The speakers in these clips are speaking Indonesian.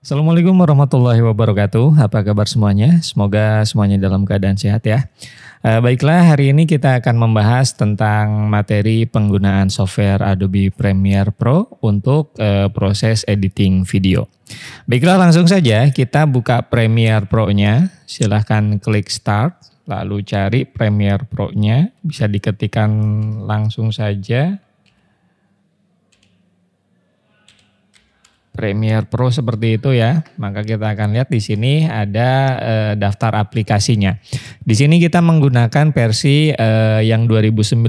Assalamualaikum warahmatullahi wabarakatuh. Apa kabar semuanya? Semoga semuanya dalam keadaan sehat ya. Baiklah, hari ini kita akan membahas tentang materi penggunaan software Adobe Premiere Pro untuk proses editing video. Baiklah, langsung saja kita buka Premiere Pro-nya. Silahkan klik Start, lalu cari Premiere Pro-nya. Bisa diketikkan langsung saja. Premiere Pro seperti itu ya. Maka kita akan lihat di sini ada daftar aplikasinya. Di sini kita menggunakan versi yang 2019.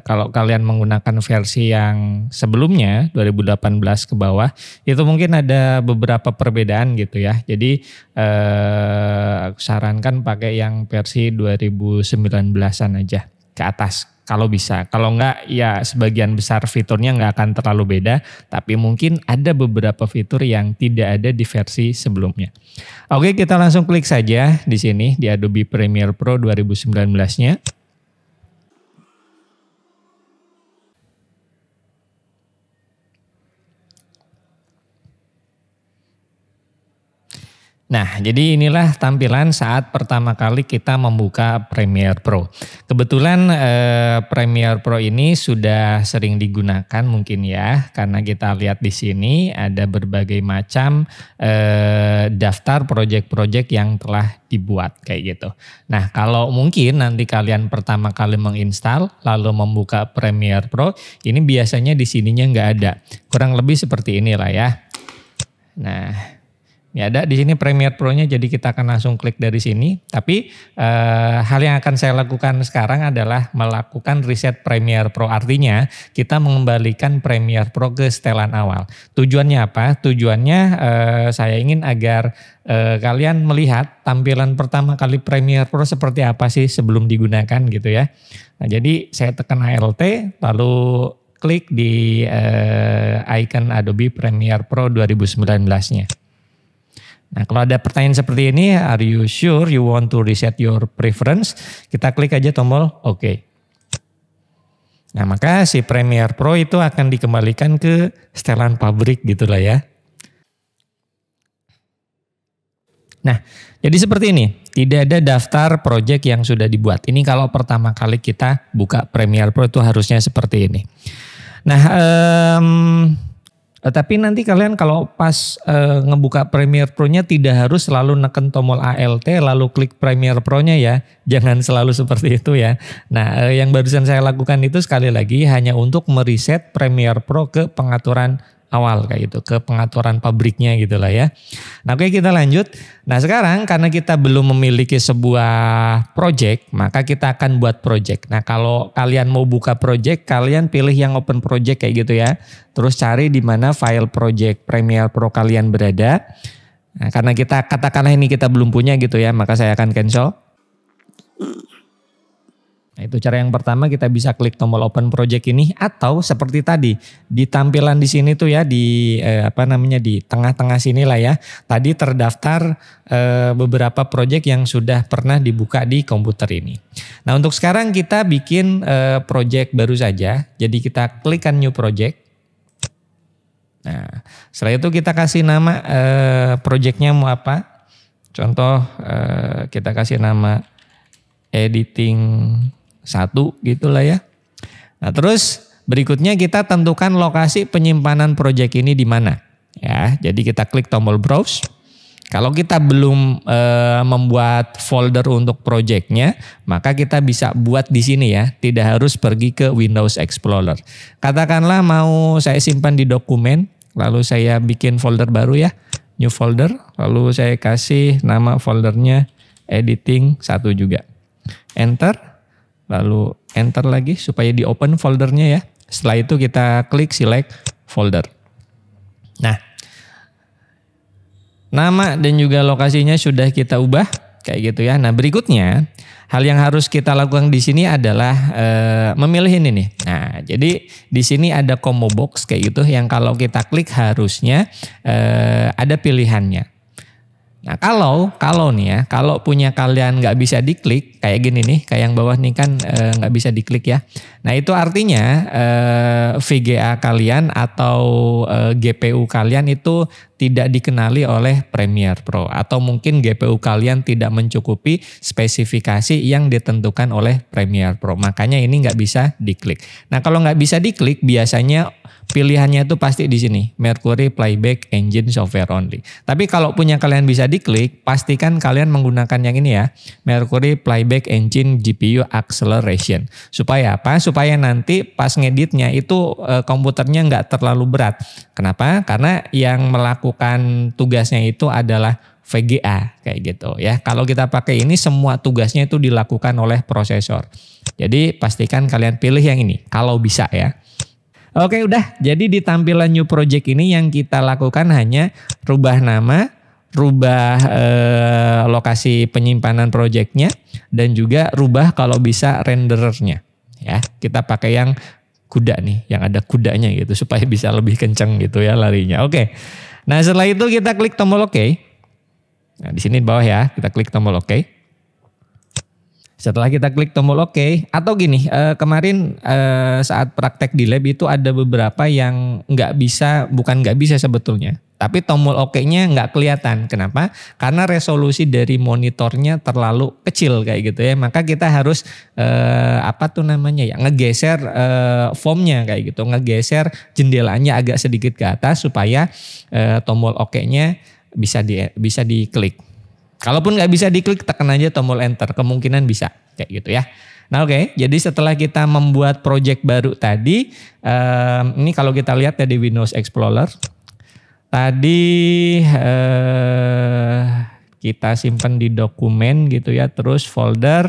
Kalau kalian menggunakan versi yang sebelumnya 2018 ke bawah, itu mungkin ada beberapa perbedaan gitu ya. Jadi aku sarankan pakai yang versi 2019-an aja ke atas. Kalau bisa, kalau enggak ya sebagian besar fiturnya enggak akan terlalu beda, tapi mungkin ada beberapa fitur yang tidak ada di versi sebelumnya. Oke, kita langsung klik saja di sini di Adobe Premiere Pro 2019-nya. Nah, jadi inilah tampilan saat pertama kali kita membuka Premiere Pro. Kebetulan Premiere Pro ini sudah sering digunakan mungkin ya, karena kita lihat di sini ada berbagai macam daftar project-project yang telah dibuat kayak gitu. Nah, kalau mungkin nanti kalian pertama kali menginstal lalu membuka Premiere Pro, ini biasanya di sininya nggak ada. Kurang lebih seperti inilah ya. Nah, ya ada di sini Premiere Pro-nya, jadi kita akan langsung klik dari sini. Tapi hal yang akan saya lakukan sekarang adalah melakukan reset Premiere Pro. Artinya kita mengembalikan Premiere Pro ke setelan awal. Tujuannya apa? Tujuannya saya ingin agar kalian melihat tampilan pertama kali Premiere Pro seperti apa sih sebelum digunakan gitu ya. Nah, jadi saya tekan Alt lalu klik di icon Adobe Premiere Pro 2019-nya. Nah, kalau ada pertanyaan seperti ini, are you sure you want to reset your preference? Kita klik aja tombol OK. Nah, maka si Premiere Pro itu akan dikembalikan ke setelan pabrik gitulah ya. Nah, jadi seperti ini. Tidak ada daftar project yang sudah dibuat. Ini kalau pertama kali kita buka Premiere Pro itu harusnya seperti ini. Nah, tapi nanti kalian kalau pas ngebuka Premiere Pro-nya tidak harus selalu neken tombol Alt lalu klik Premiere Pro-nya ya. Jangan selalu seperti itu ya. Nah, yang barusan saya lakukan itu sekali lagi hanya untuk mereset Premiere Pro ke pengaturan awal kayak gitu, ke pengaturan pabriknya gitulah ya. Nah, oke, kita lanjut. Nah, sekarang karena kita belum memiliki sebuah project, maka kita akan buat project. Nah, kalau kalian mau buka project, kalian pilih yang open project kayak gitu ya. Terus cari di mana file project Premiere Pro kalian berada. Nah, karena kita katakanlah ini kita belum punya gitu ya, maka saya akan cancel. Nah, itu cara yang pertama, kita bisa klik tombol open project ini, atau seperti tadi di tampilan di sini tuh ya di di tengah-tengah sini lah ya. Tadi terdaftar beberapa project yang sudah pernah dibuka di komputer ini. Nah, untuk sekarang kita bikin project baru saja. Jadi kita klikkan new project. Nah, setelah itu kita kasih nama projectnya mau apa. Contoh kita kasih nama editing 1 gitulah ya. Nah, terus berikutnya kita tentukan lokasi penyimpanan project ini di mana. Ya, jadi kita klik tombol browse. Kalau kita belum membuat folder untuk projectnya, maka kita bisa buat di sini ya. Tidak harus pergi ke Windows Explorer. Katakanlah mau saya simpan di dokumen, lalu saya bikin folder baru ya, new folder, lalu saya kasih nama foldernya editing 1 juga. Enter. Lalu enter lagi supaya di open foldernya ya. Setelah itu kita klik select folder. Nah, nama dan juga lokasinya sudah kita ubah kayak gitu ya. Nah, berikutnya hal yang harus kita lakukan di sini adalah memilih ini nih. Nah, jadi di sini ada combo box kayak gitu yang kalau kita klik harusnya ada pilihannya. Nah kalau nih ya, kalau punya kalian nggak bisa diklik kayak gini nih, kayak yang bawah nih kan nggak bisa diklik ya. Nah itu artinya VGA kalian atau GPU kalian itu tidak dikenali oleh Premiere Pro, atau mungkin GPU kalian tidak mencukupi spesifikasi yang ditentukan oleh Premiere Pro. Makanya ini nggak bisa diklik. Nah kalau nggak bisa diklik biasanya pilihannya itu pasti di sini, Mercury Playback Engine Software Only. Tapi kalau punya kalian bisa diklik, pastikan kalian menggunakan yang ini ya, Mercury Playback Engine GPU Acceleration. Supaya apa? Supaya nanti pas ngeditnya itu komputernya nggak terlalu berat. Kenapa? Karena yang melakukan tugasnya itu adalah VGA kayak gitu ya. Kalau kita pakai ini semua tugasnya itu dilakukan oleh prosesor. Jadi pastikan kalian pilih yang ini kalau bisa ya. Oke udah, jadi di tampilan new project ini yang kita lakukan hanya rubah nama, rubah lokasi penyimpanan projectnya, dan juga rubah kalau bisa renderernya. Ya, kita pakai yang kuda nih, yang ada kudanya gitu supaya bisa lebih kenceng gitu ya larinya. Oke, nah setelah itu kita klik tombol OK. Nah di sini di bawah ya, kita klik tombol OK. Setelah kita klik tombol OK, atau gini, kemarin saat praktek di lab itu ada beberapa yang bukan nggak bisa sebetulnya. Tapi tombol OK-nya nggak kelihatan. Kenapa? Karena resolusi dari monitornya terlalu kecil kayak gitu ya. Maka kita harus ngegeser fontnya kayak gitu. Ngegeser jendelanya agak sedikit ke atas supaya tombol OK-nya bisa diklik. Kalaupun nggak bisa diklik, tekan aja tombol enter, kemungkinan bisa kayak gitu ya. Nah oke, jadi setelah kita membuat project baru tadi, ini kalau kita lihat ya di Windows Explorer, tadi kita simpan di dokumen gitu ya, terus folder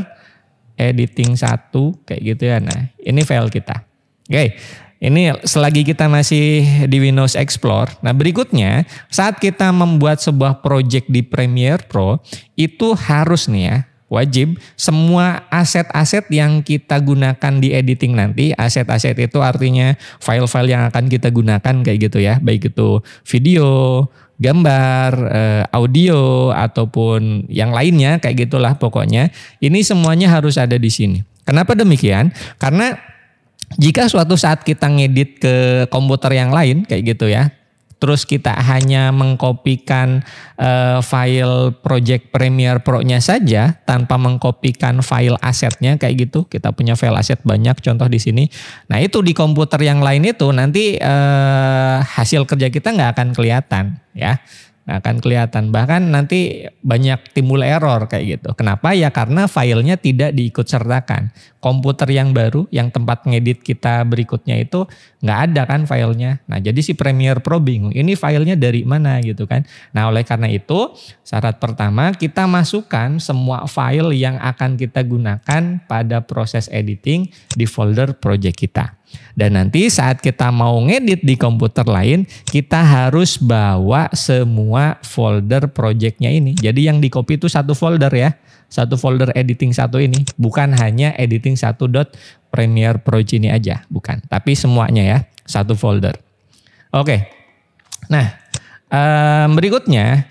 editing 1 kayak gitu ya. Nah ini file kita. Oke. Ini selagi kita masih di Windows Explorer. Nah berikutnya saat kita membuat sebuah project di Premiere Pro itu harus nih ya, wajib semua aset-aset yang kita gunakan di editing nanti. Aset-aset itu artinya file-file yang akan kita gunakan kayak gitu ya. Baik itu video, gambar, audio ataupun yang lainnya kayak gitulah pokoknya. Ini semuanya harus ada di sini. Kenapa demikian? Karena jika suatu saat kita ngedit ke komputer yang lain kayak gitu ya, terus kita hanya mengkopikan file project Premiere Pro-nya saja tanpa mengkopikan file asetnya kayak gitu. Kita punya file aset banyak contoh di sini. Nah itu di komputer yang lain itu nanti hasil kerja kita nggak akan kelihatan ya. Nah, akan kelihatan, bahkan nanti banyak timbul error kayak gitu. Kenapa? Ya karena filenya tidak diikut sertakan. Komputer yang baru, yang tempat ngedit kita berikutnya itu nggak ada kan filenya. Nah jadi si Premiere Pro bingung, ini filenya dari mana gitu kan. Nah oleh karena itu syarat pertama kita masukkan semua file yang akan kita gunakan pada proses editing di folder project kita. Dan nanti saat kita mau ngedit di komputer lain, kita harus bawa semua folder projectnya ini. Jadi yang di copy itu satu folder ya. Satu folder editing 1 ini. Bukan hanya editing 1.premiere pro ini aja. Bukan. Tapi semuanya ya. Satu folder. Oke. Nah berikutnya.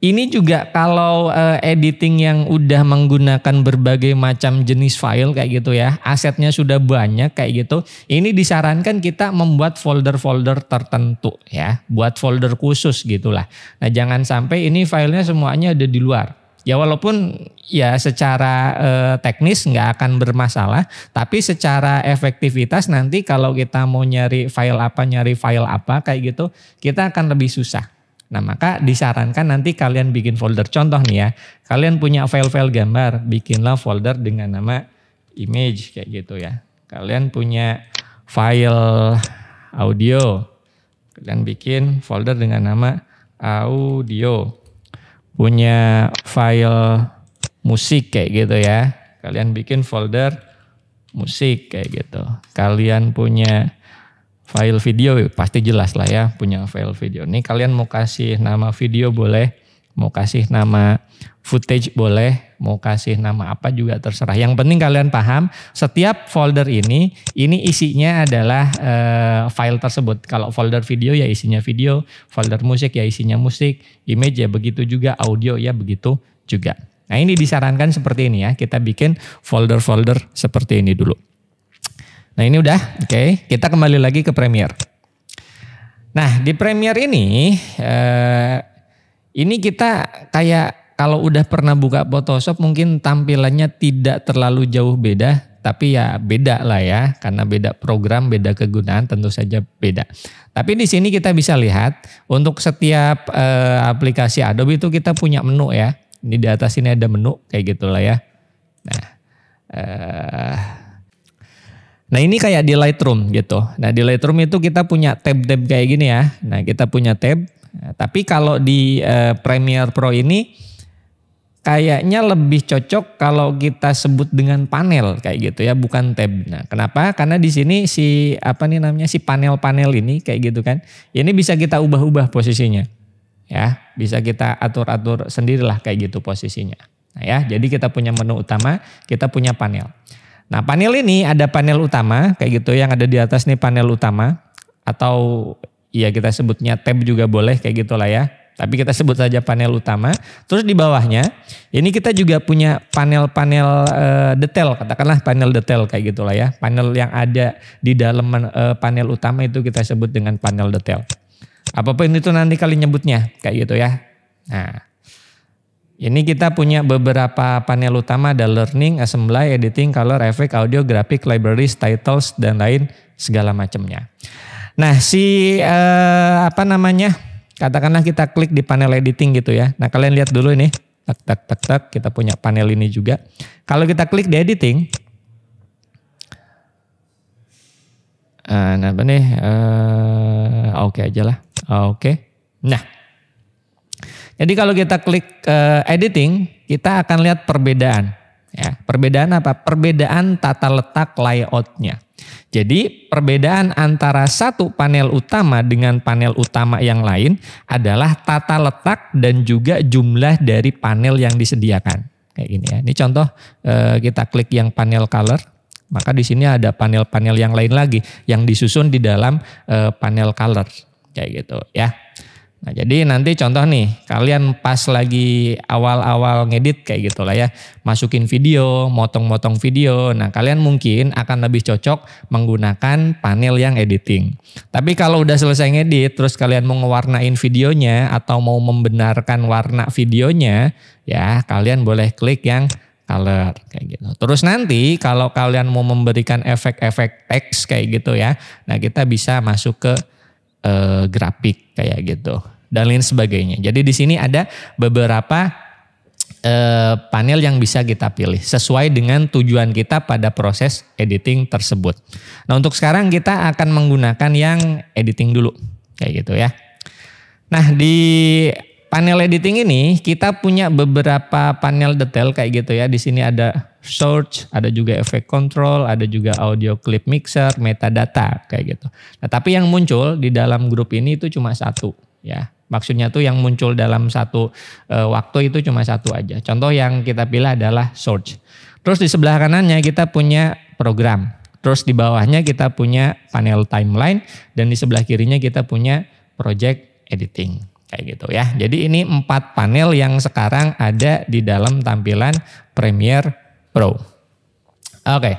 Ini juga kalau editing yang udah menggunakan berbagai macam jenis file kayak gitu ya, asetnya sudah banyak kayak gitu, ini disarankan kita membuat folder-folder tertentu ya, buat folder khusus gitulah. Nah jangan sampai ini filenya semuanya ada di luar. Ya walaupun ya secara teknis nggak akan bermasalah, tapi secara efektivitas nanti kalau kita mau nyari file apa kayak gitu, kita akan lebih susah. Nah maka disarankan nanti kalian bikin folder. Contoh nih ya, kalian punya file-file gambar, bikinlah folder dengan nama image kayak gitu ya. Kalian punya file audio, kalian bikin folder dengan nama audio. Punya file musik kayak gitu ya, kalian bikin folder musik kayak gitu. Kalian punya file video pasti jelas lah ya, punya file video. Nih kalian mau kasih nama video boleh, mau kasih nama footage boleh, mau kasih nama apa juga terserah. Yang penting kalian paham setiap folder ini isinya adalah file tersebut. Kalau folder video ya isinya video, folder musik ya isinya musik, image ya begitu juga, audio ya begitu juga. Nah ini disarankan seperti ini ya, kita bikin folder-folder seperti ini dulu. Nah ini udah, oke. Kita kembali lagi ke Premiere. Nah di Premiere ini kita kayak kalau udah pernah buka Photoshop mungkin tampilannya tidak terlalu jauh beda. Tapi ya beda lah ya, karena beda program, beda kegunaan tentu saja beda. Tapi di sini kita bisa lihat untuk setiap aplikasi Adobe itu kita punya menu ya. Ini di atas ini ada menu kayak gitulah ya. Nah ini kayak di Lightroom gitu. Nah di Lightroom itu kita punya tab-tab kayak gini ya. Nah kita punya tab. Tapi kalau di Premiere Pro ini kayaknya lebih cocok kalau kita sebut dengan panel kayak gitu ya, bukan tab. Nah kenapa? Karena di sini si panel-panel ini kayak gitu kan. Ini bisa kita ubah-ubah posisinya. Ya, bisa kita atur-atur sendirilah kayak gitu posisinya. Nah ya, jadi kita punya menu utama, kita punya panel. Nah panel ini ada panel utama kayak gitu yang ada di atas nih panel utama, atau ya kita sebutnya tab juga boleh kayak gitulah ya. Tapi kita sebut saja panel utama. Terus di bawahnya ini kita juga punya panel-panel detail, katakanlah panel detail kayak gitulah ya. Panel yang ada di dalam panel utama itu kita sebut dengan panel detail. Apapun itu nanti kalian nyebutnya kayak gitu ya. Nah, ini kita punya beberapa panel utama, ada learning, assembly, editing, color, effect, audio, graphic, libraries, titles dan lain segala macamnya. Nah, katakanlah kita klik di panel editing gitu ya. Nah, kalian lihat dulu ini. Tak, kita punya panel ini juga. Kalau kita klik di editing, oke aja lah. Oke. Nah, jadi kalau kita klik editing, kita akan lihat perbedaan. Ya, perbedaan apa? Perbedaan tata letak layoutnya. Jadi perbedaan antara satu panel utama dengan panel utama yang lain adalah tata letak dan juga jumlah dari panel yang disediakan. Kayak gini ya. Ini contoh kita klik yang panel color. Maka di sini ada panel-panel yang lain lagi yang disusun di dalam panel color kayak gitu ya. Nah jadi nanti contoh nih, kalian pas lagi awal-awal ngedit kayak gitu lah ya, masukin video, motong-motong video. Nah kalian mungkin akan lebih cocok menggunakan panel yang editing. Tapi kalau udah selesai ngedit, terus kalian mau ngewarnain videonya atau mau membenarkan warna videonya, ya kalian boleh klik yang color kayak gitu. Terus nanti kalau kalian mau memberikan efek-efek teks kayak gitu ya, nah kita bisa masuk ke grafik kayak gitu dan lain sebagainya. Jadi di sini ada beberapa panel yang bisa kita pilih sesuai dengan tujuan kita pada proses editing tersebut. Nah untuk sekarang kita akan menggunakan yang editing dulu kayak gitu ya. Nah di panel editing ini kita punya beberapa panel detail kayak gitu ya. Di sini ada search, ada juga effect control, ada juga audio clip mixer, metadata kayak gitu. Nah, tapi yang muncul di dalam grup ini itu cuma satu ya. Maksudnya tuh yang muncul dalam satu waktu itu cuma satu aja. Contoh yang kita pilih adalah search. Terus di sebelah kanannya kita punya program. Terus di bawahnya kita punya panel timeline dan di sebelah kirinya kita punya project editing. Kayak gitu ya. Jadi ini 4 panel yang sekarang ada di dalam tampilan Premiere Pro. Oke.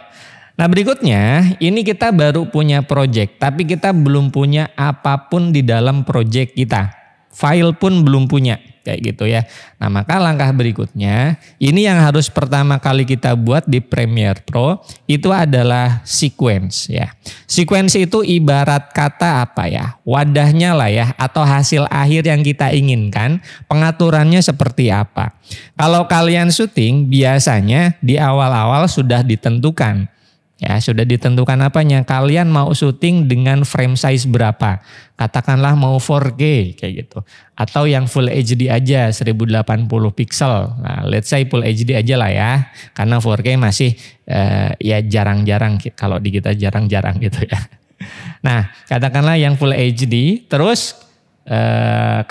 Nah berikutnya ini kita baru punya project. Tapi kita belum punya apapun di dalam project kita. File pun belum punya. Kayak gitu ya. Nah maka langkah berikutnya ini yang harus pertama kali kita buat di Premiere Pro itu adalah sequence ya. Sequence itu ibarat kata apa ya, wadahnya lah ya atau hasil akhir yang kita inginkan, pengaturannya seperti apa. Kalau kalian syuting biasanya di awal-awal sudah ditentukan. Ya, sudah ditentukan apanya? Kalian mau syuting dengan frame size berapa? Katakanlah mau 4K kayak gitu. Atau yang Full HD aja 1080 pixel. Nah, let's say Full HD aja lah ya. Karena 4K masih ya jarang-jarang, kalau di kita jarang-jarang gitu ya. Nah, katakanlah yang Full HD, terus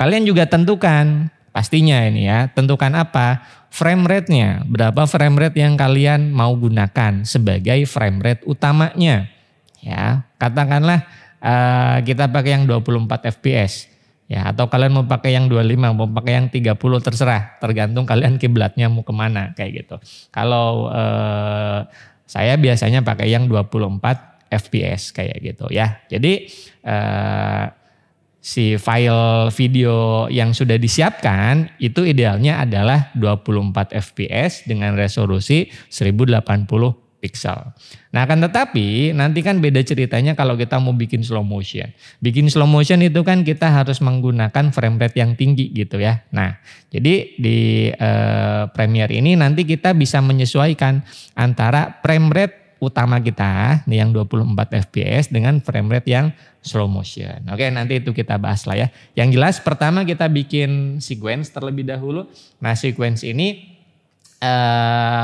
kalian juga tentukan pastinya ini ya. Tentukan apa? Frame rate-nya. Berapa frame rate yang kalian mau gunakan sebagai frame rate utamanya. Ya, katakanlah kita pakai yang 24 fps. Ya, atau kalian mau pakai yang 25, mau pakai yang 30 terserah. Tergantung kalian kiblatnya mau kemana kayak gitu. Kalau saya biasanya pakai yang 24 fps kayak gitu ya. Jadi si file video yang sudah disiapkan itu idealnya adalah 24 fps dengan resolusi 1080 pixel. Nah, akan tetapi nanti kan beda ceritanya kalau kita mau bikin slow motion. Bikin slow motion itu kan kita harus menggunakan frame rate yang tinggi gitu ya. Nah, jadi di Premiere ini nanti kita bisa menyesuaikan antara frame rate utama kita nih yang 24 fps dengan frame rate yang slow motion. Oke, nanti itu kita bahas lah ya. Yang jelas pertama kita bikin sequence terlebih dahulu. Nah, sequence ini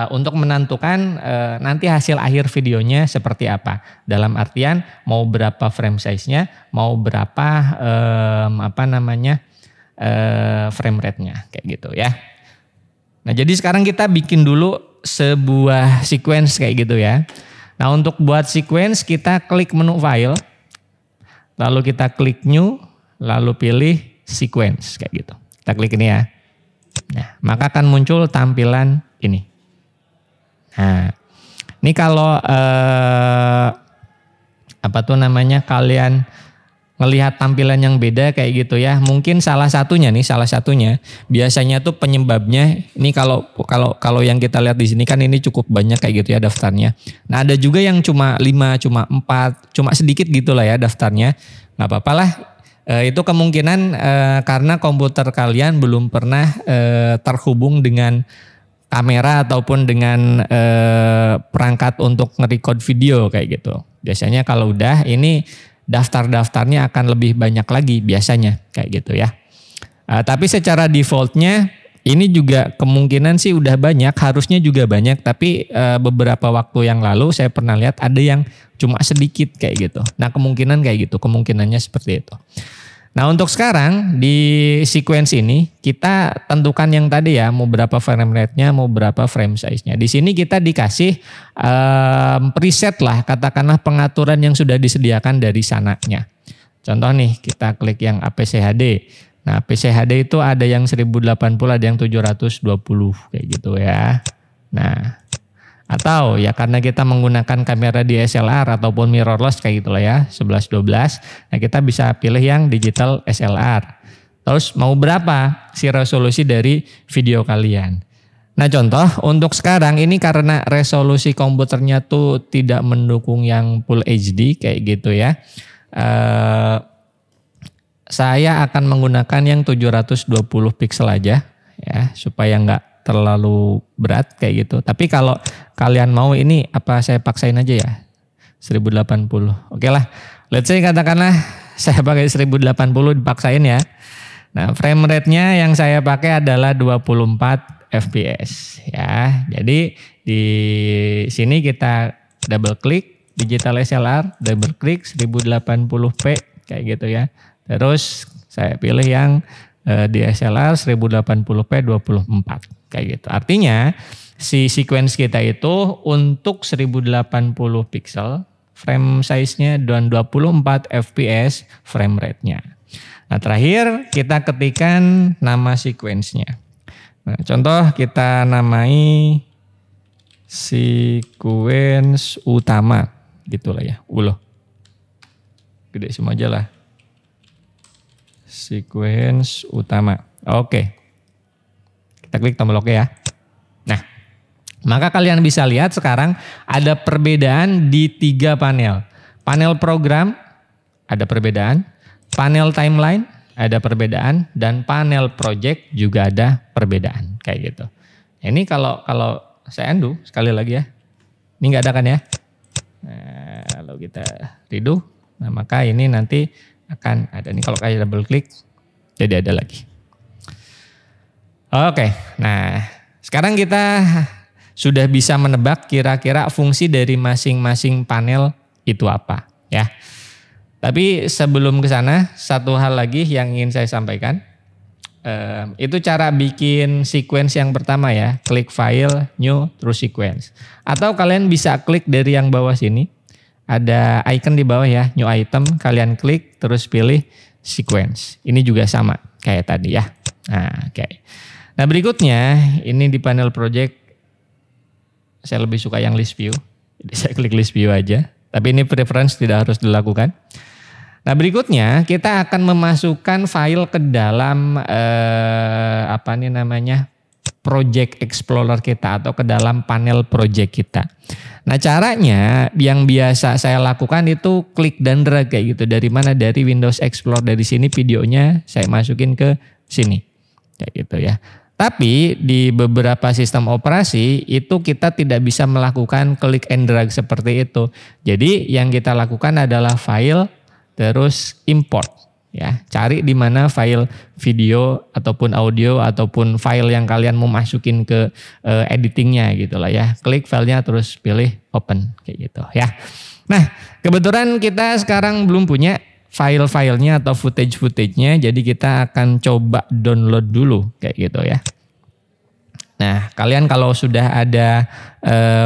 untuk menentukan nanti hasil akhir videonya seperti apa. Dalam artian mau berapa frame size-nya, mau berapa frame rate-nya kayak gitu ya. Nah, jadi sekarang kita bikin dulu sebuah sequence kayak gitu ya. Nah, untuk buat sequence kita klik menu file, lalu kita klik new, lalu pilih sequence kayak gitu. Kita klik ini ya. Nah, maka akan muncul tampilan ini. Nah, ini kalau kalian melihat tampilan yang beda kayak gitu ya. Mungkin salah satunya biasanya tuh penyebabnya ini kalau yang kita lihat di sini kan ini cukup banyak kayak gitu ya daftarnya. Nah, ada juga yang cuma 5, cuma 4, cuma sedikit gitulah ya daftarnya. Nggak apa-apa lah. Itu kemungkinan karena komputer kalian belum pernah terhubung dengan kamera ataupun dengan perangkat untuk nge-record video kayak gitu. Biasanya kalau udah ini daftar-daftarnya akan lebih banyak lagi biasanya kayak gitu ya. Tapi secara defaultnya ini juga kemungkinan sih udah banyak, harusnya juga banyak. Tapi beberapa waktu yang lalu saya pernah lihat ada yang cuma sedikit kayak gitu. Nah, kemungkinan kayak gitu, kemungkinannya seperti itu. Nah, untuk sekarang di sequence ini kita tentukan yang tadi ya, mau berapa frame rate-nya, mau berapa frame size-nya. Di sini kita dikasih preset lah, katakanlah pengaturan yang sudah disediakan dari sananya. Contoh nih, kita klik yang APC HD. Nah, APC HD itu ada yang 1080, ada yang 720 kayak gitu ya. Nah, atau ya karena kita menggunakan kamera DSLR ataupun mirrorless kayak gitulah ya, 11-12. Nah, kita bisa pilih yang digital SLR. Terus mau berapa si resolusi dari video kalian. Nah, contoh untuk sekarang ini karena resolusi komputernya tuh tidak mendukung yang Full HD kayak gitu ya. Saya akan menggunakan yang 720 pixel aja ya, supaya nggak terlalu berat kayak gitu. Tapi kalau kalian mau ini apa saya paksain aja ya 1080. Oke lah. Let's say katakanlah saya pakai 1080 dipaksain ya. Nah, frame rate-nya yang saya pakai adalah 24 fps ya. Jadi di sini kita double klik digital SLR, double klik 1080p kayak gitu ya. Terus saya pilih yang DSLR 1080p 24 kayak gitu. Artinya si sequence kita itu untuk 1080 pixel frame size-nya dan 24 fps frame rate-nya. Nah, terakhir kita ketikkan nama sequence-nya. Nah, contoh kita namai sequence utama gitulah ya. Gede semua aja lah. Sequence utama. Oke. Kita klik tombol oke ya. Nah, maka kalian bisa lihat sekarang ada perbedaan di 3 panel. Panel program ada perbedaan, panel timeline ada perbedaan, dan panel project juga ada perbedaan kayak gitu. Ini kalau saya undo sekali lagi ya. Ini nggak ada kan ya? Nah, kalau kita redo, nah maka ini nanti akan ada nih kalau kayak double klik jadi ada lagi. Oke, nah sekarang kita sudah bisa menebak kira-kira fungsi dari masing-masing panel itu apa ya. Tapi sebelum ke sana, satu hal lagi yang ingin saya sampaikan. Itu cara bikin sequence yang pertama ya. Klik file, new, terus sequence. Atau kalian bisa klik dari yang bawah sini. Ada icon di bawah ya, new item. Kalian klik, terus pilih sequence. Ini juga sama kayak tadi ya. Nah, oke. Nah berikutnya, ini di panel project. Saya lebih suka yang list view. Jadi saya klik list view aja. Tapi ini preference tidak harus dilakukan. Nah berikutnya kita akan memasukkan file ke dalam project explorer kita atau ke dalam panel project kita. Nah caranya yang biasa saya lakukan itu klik dan drag kayak gitu. Dari mana? Dari Windows Explorer, dari sini videonya saya masukin ke sini. Kayak gitu ya. Tapi di beberapa sistem operasi itu kita tidak bisa melakukan klik and drag seperti itu. Jadi yang kita lakukan adalah file terus import ya. Cari di mana file video ataupun audio ataupun file yang kalian mau masukin ke editingnya gitu lah ya. Klik filenya terus pilih open kayak gitu ya. Nah, kebetulan kita sekarang belum punya file-filenya atau footage-nya, jadi kita akan coba download dulu kayak gitu ya. Nah, kalian kalau sudah ada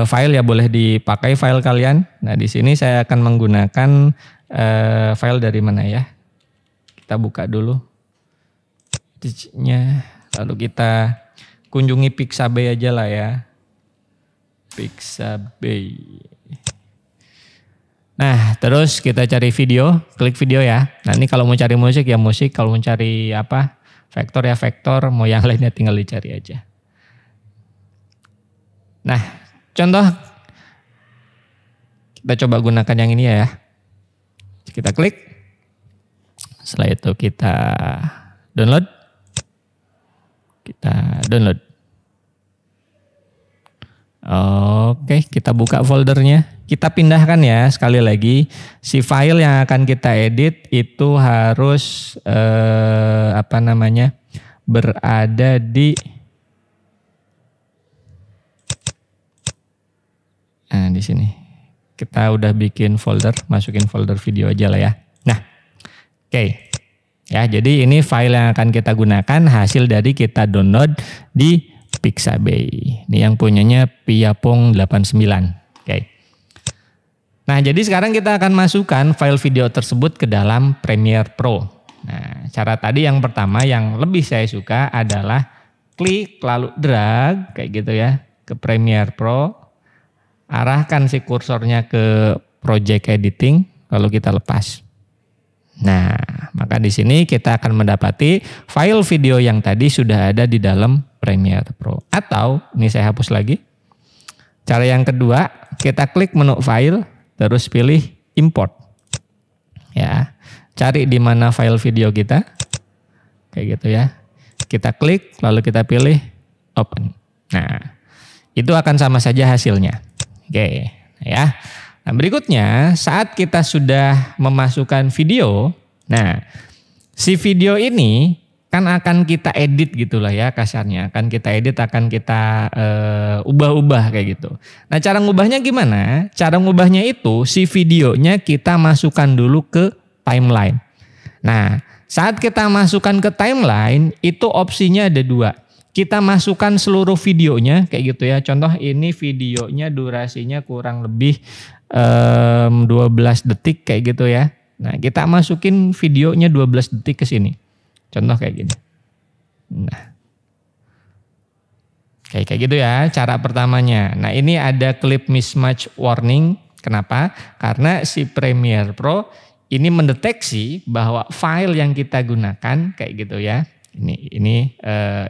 file ya boleh dipakai file kalian. Nah, di sini saya akan menggunakan file dari mana ya? Kita buka dulu footage-nya, lalu kita kunjungi Pixabay aja lah ya. Pixabay. Nah, terus kita cari video, klik video ya. Nah, ini kalau mau cari musik ya musik, kalau mau cari apa? Vektor ya vektor, mau yang lainnya tinggal dicari aja. Nah, contoh kita coba gunakan yang ini ya. Kita klik. Setelah itu kita download. Kita download. Oke, kita buka foldernya. Kita pindahkan ya sekali lagi. Si file yang akan kita edit itu harus berada di di sini. Kita udah bikin folder, masukin folder video aja lah ya. Nah, oke. Ya, jadi ini file yang akan kita gunakan hasil dari kita download di Pixabay. Ini yang punyanya Piapong 89. Oke. Nah, jadi sekarang kita akan masukkan file video tersebut ke dalam Premiere Pro. Nah, cara tadi yang pertama yang lebih saya suka adalah klik lalu drag kayak gitu ya ke Premiere Pro. Arahkan si kursornya ke project editing lalu kita lepas. Nah, maka di sini kita akan mendapati file video yang tadi sudah ada di dalam Premiere Pro. Atau ini saya hapus lagi. Cara yang kedua, kita klik menu file terus pilih import. Ya, cari di mana file video kita. Kayak gitu ya. Kita klik lalu kita pilih open. Nah, itu akan sama saja hasilnya. Oke, ya. Nah, berikutnya saat kita sudah memasukkan video, nah si video ini kan akan kita edit gitulah ya kasarnya, akan kita edit, akan kita ubah-ubah kayak gitu. Nah, cara ngubahnya gimana? Cara ngubahnya itu si videonya kita masukkan dulu ke timeline. Nah, saat kita masukkan ke timeline itu opsinya ada dua. Kita masukkan seluruh videonya kayak gitu ya. Contoh ini videonya durasinya kurang lebih 12 detik kayak gitu ya. Nah, kita masukin videonya 12 detik ke sini. Contoh kayak gini. Nah, kayak gitu ya cara pertamanya. Nah, ini ada clip mismatch warning. Kenapa? Karena si Premiere Pro ini mendeteksi bahwa file yang kita gunakan kayak gitu ya. Ini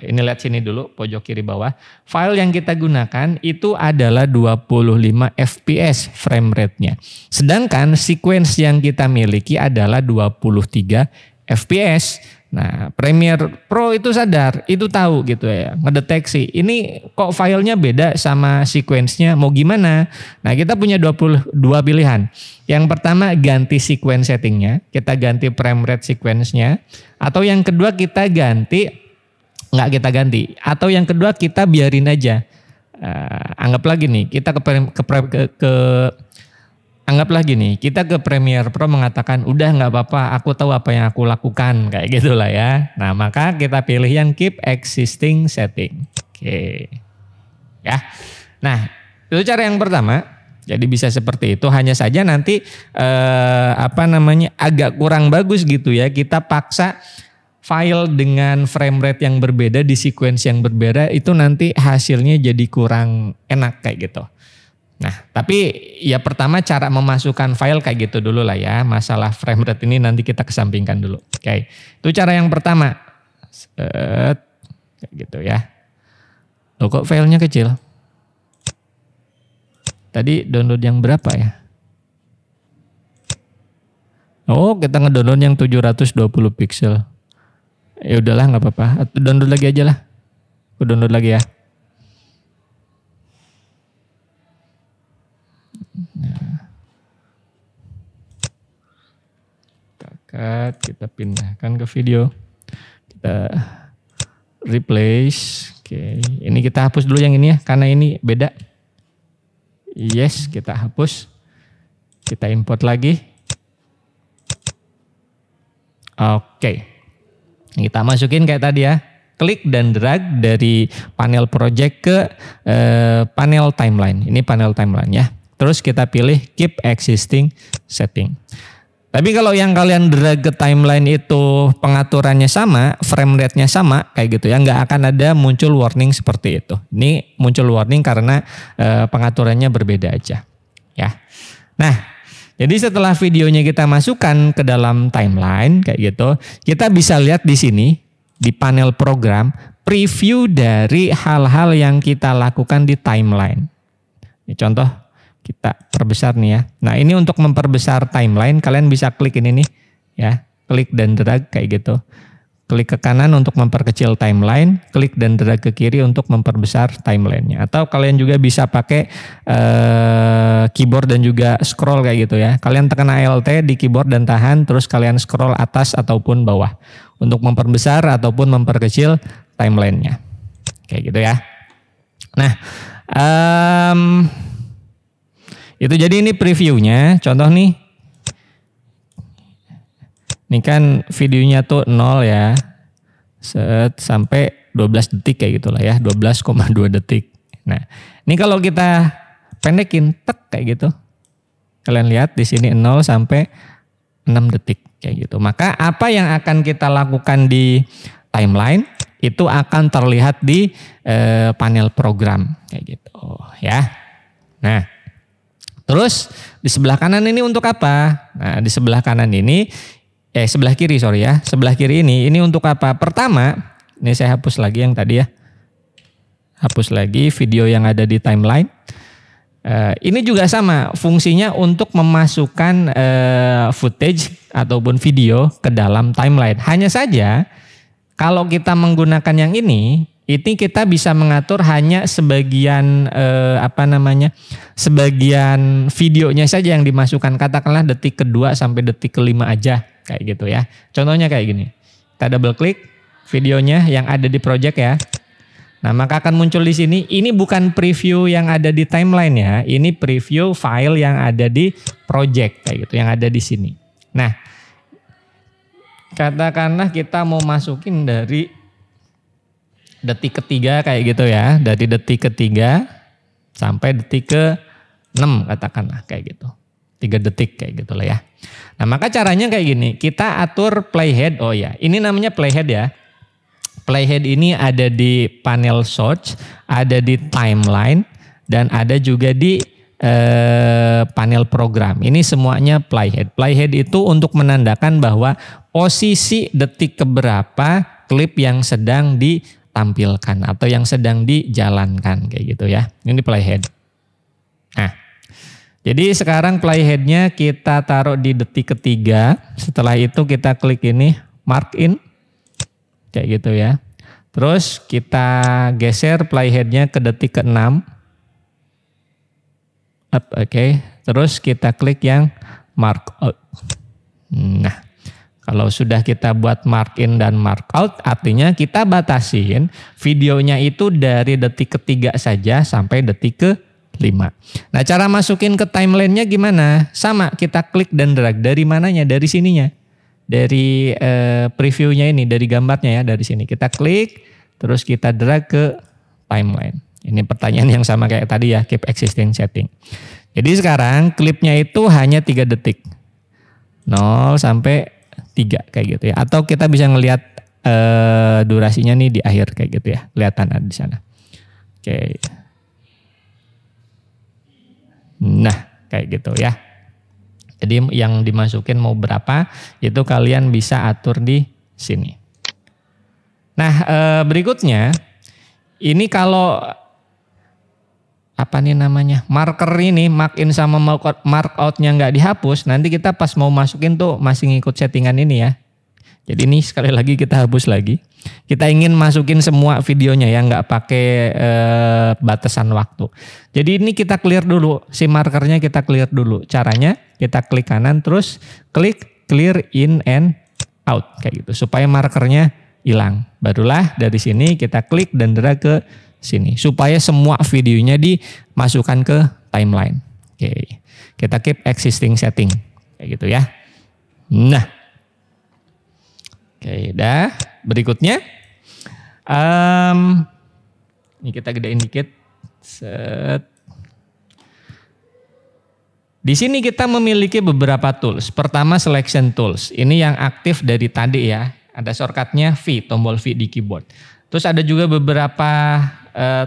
lihat sini dulu pojok kiri bawah. File yang kita gunakan itu adalah 25 fps frame rate-nya. Sedangkan sequence yang kita miliki adalah 23 fps. Nah, Premiere Pro itu sadar, itu tahu gitu ya, ngedeteksi. Ini kok filenya beda sama sequence-nya, mau gimana? Nah, kita punya 22 pilihan. Yang pertama ganti sequence settingnya, kita ganti frame rate sequence-nya. Atau yang kedua kita ganti, nggak kita ganti. Atau yang kedua kita biarin aja. Anggap lagi nih, kita ke anggaplah gini, kita ke Premiere Pro mengatakan udah nggak apa-apa, aku tahu apa yang aku lakukan, kayak gitulah ya. Nah maka kita pilih yang keep existing setting. Oke, ya. Nah itu cara yang pertama. Jadi bisa seperti itu. Hanya saja nanti agak kurang bagus gitu ya. Kita paksa file dengan frame rate yang berbeda di sequence yang berbeda, itu nanti hasilnya jadi kurang enak kayak gitu. Nah, tapi ya pertama cara memasukkan file kayak gitu dulu lah ya. Masalah frame rate ini nanti kita kesampingkan dulu. Oke, itu cara yang pertama. Kayak gitu ya. Loh kok filenya kecil? Tadi download yang berapa ya? Oh, kita ngedownload yang 720 pixel. Ya udahlah nggak apa-apa. Download lagi aja lah. Aku download lagi ya. Kita pindahkan ke video, kita replace. Oke, ini kita hapus dulu yang ini ya, karena ini beda. Yes, kita hapus, kita import lagi. Oke, kita masukin kayak tadi ya, klik dan drag dari panel project ke panel timeline. Ini panel timeline ya. Terus kita pilih keep existing setting. Tapi kalau yang kalian drag ke timeline itu pengaturannya sama, frame rate-nya sama, kayak gitu ya, nggak akan ada muncul warning seperti itu. Ini muncul warning karena pengaturannya berbeda aja, ya. Nah, jadi setelah videonya kita masukkan ke dalam timeline, kayak gitu, kita bisa lihat di sini di panel program preview dari hal-hal yang kita lakukan di timeline. Ini contoh. Kita perbesar nih ya. Nah ini untuk memperbesar timeline, kalian bisa klik ini nih ya. Klik dan drag kayak gitu. Klik ke kanan untuk memperkecil timeline, klik dan drag ke kiri untuk memperbesar timelinenya. Atau kalian juga bisa pakai keyboard dan juga scroll kayak gitu ya. Kalian tekan Alt di keyboard dan tahan, terus kalian scroll atas ataupun bawah. Untuk memperbesar ataupun memperkecil timelinenya. Kayak gitu ya. Nah, itu jadi ini previewnya, contoh nih. Ini kan videonya tuh 0 ya. Sampai 12 detik kayak gitulah ya, 12,2 detik. Nah, ini kalau kita pendekin tek kayak gitu. Kalian lihat di sini 0 sampai 6 detik kayak gitu. Maka apa yang akan kita lakukan di timeline itu akan terlihat di panel program kayak gitu ya. Nah, terus di sebelah kanan ini untuk apa? Nah di sebelah kanan ini, sebelah kiri sorry ya. Sebelah kiri ini untuk apa? Pertama, ini saya hapus lagi yang tadi ya. Hapus lagi video yang ada di timeline. Ini juga sama, fungsinya untuk memasukkan footage ataupun video ke dalam timeline. Hanya saja kalau kita menggunakan yang ini kita bisa mengatur hanya sebagian sebagian videonya saja yang dimasukkan, katakanlah detik kedua sampai detik kelima aja kayak gitu ya. Contohnya kayak gini, kita double klik videonya yang ada di project ya. Nah maka akan muncul di sini, ini bukan preview yang ada di timeline ya, ini preview file yang ada di project kayak gitu, yang ada di sini. Nah katakanlah kita mau masukin dari detik ketiga kayak gitu ya, dari detik ketiga sampai detik ke-6 katakanlah kayak gitu. 3 detik kayak gitu lah ya. Nah maka caranya kayak gini, kita atur playhead, oh ya ini namanya playhead ya. Playhead ini ada di panel source, ada di timeline, dan ada juga di panel program. Ini semuanya playhead. Playhead itu untuk menandakan bahwa posisi detik keberapa klip yang sedang ditampilkan atau yang sedang dijalankan kayak gitu ya. Ini playhead. Nah, jadi sekarang playheadnya kita taruh di detik ketiga. Setelah itu kita klik ini mark in kayak gitu ya. Terus kita geser playheadnya ke detik ke-6. Oke. Terus kita klik yang mark out. Nah, kalau sudah kita buat mark in dan mark out, artinya kita batasin videonya itu dari detik ketiga saja sampai detik ke-6 5. Nah, cara masukin ke timeline-nya gimana? Sama, kita klik dan drag. Dari mananya? Dari sininya. Dari preview-nya ini, dari gambarnya ya, dari sini. Kita klik, terus kita drag ke timeline. Ini pertanyaan yang sama kayak tadi ya, keep existing setting. Jadi sekarang klipnya itu hanya 3 detik. 0 sampai 3 kayak gitu ya. Atau kita bisa ngelihat durasinya nih di akhir kayak gitu ya. Kelihatan ada di sana. Oke. Nah, kayak gitu ya. Jadi yang dimasukin mau berapa itu kalian bisa atur di sini. Nah, berikutnya ini kalau apa nih namanya, marker ini mark in sama mark outnya nggak dihapus, nanti kita pas mau masukin tuh masih ngikut settingan ini ya. Jadi ini sekali lagi kita hapus lagi. Kita ingin masukin semua videonya ya, nggak pakai batasan waktu. Jadi ini kita clear dulu, si markernya kita clear dulu. Caranya kita klik kanan terus klik clear in and out kayak gitu supaya markernya hilang. Barulah dari sini kita klik dan drag ke sini supaya semua videonya dimasukkan ke timeline. Oke. Kita keep existing setting kayak gitu ya. Nah. Oke, dah. Berikutnya, ini kita gedein dikit. Set. Di sini kita memiliki beberapa tools. Pertama selection tools. Ini yang aktif dari tadi ya. Ada shortcutnya V, tombol V di keyboard. Terus ada juga beberapa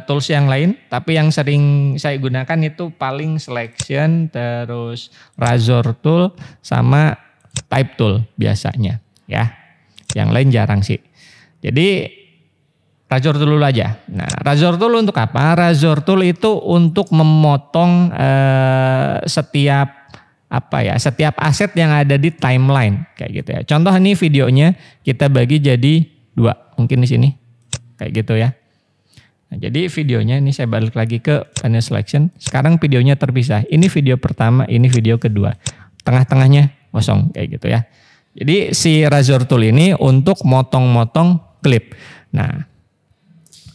tools yang lain. Tapi yang sering saya gunakan itu paling selection, terus razor tool, sama type tool biasanya ya. Yang lain jarang sih. Jadi razor tool dulu aja. Nah, razor tool untuk apa? Razor tool itu untuk memotong setiap setiap aset yang ada di timeline kayak gitu ya. Contoh ini videonya kita bagi jadi 2, mungkin di sini kayak gitu ya. Nah, jadi videonya ini saya balik lagi ke panel selection. Sekarang videonya terpisah. Ini video pertama, ini video kedua. Tengah-tengahnya kosong kayak gitu ya. Jadi si razor tool ini untuk motong-motong klip. Nah,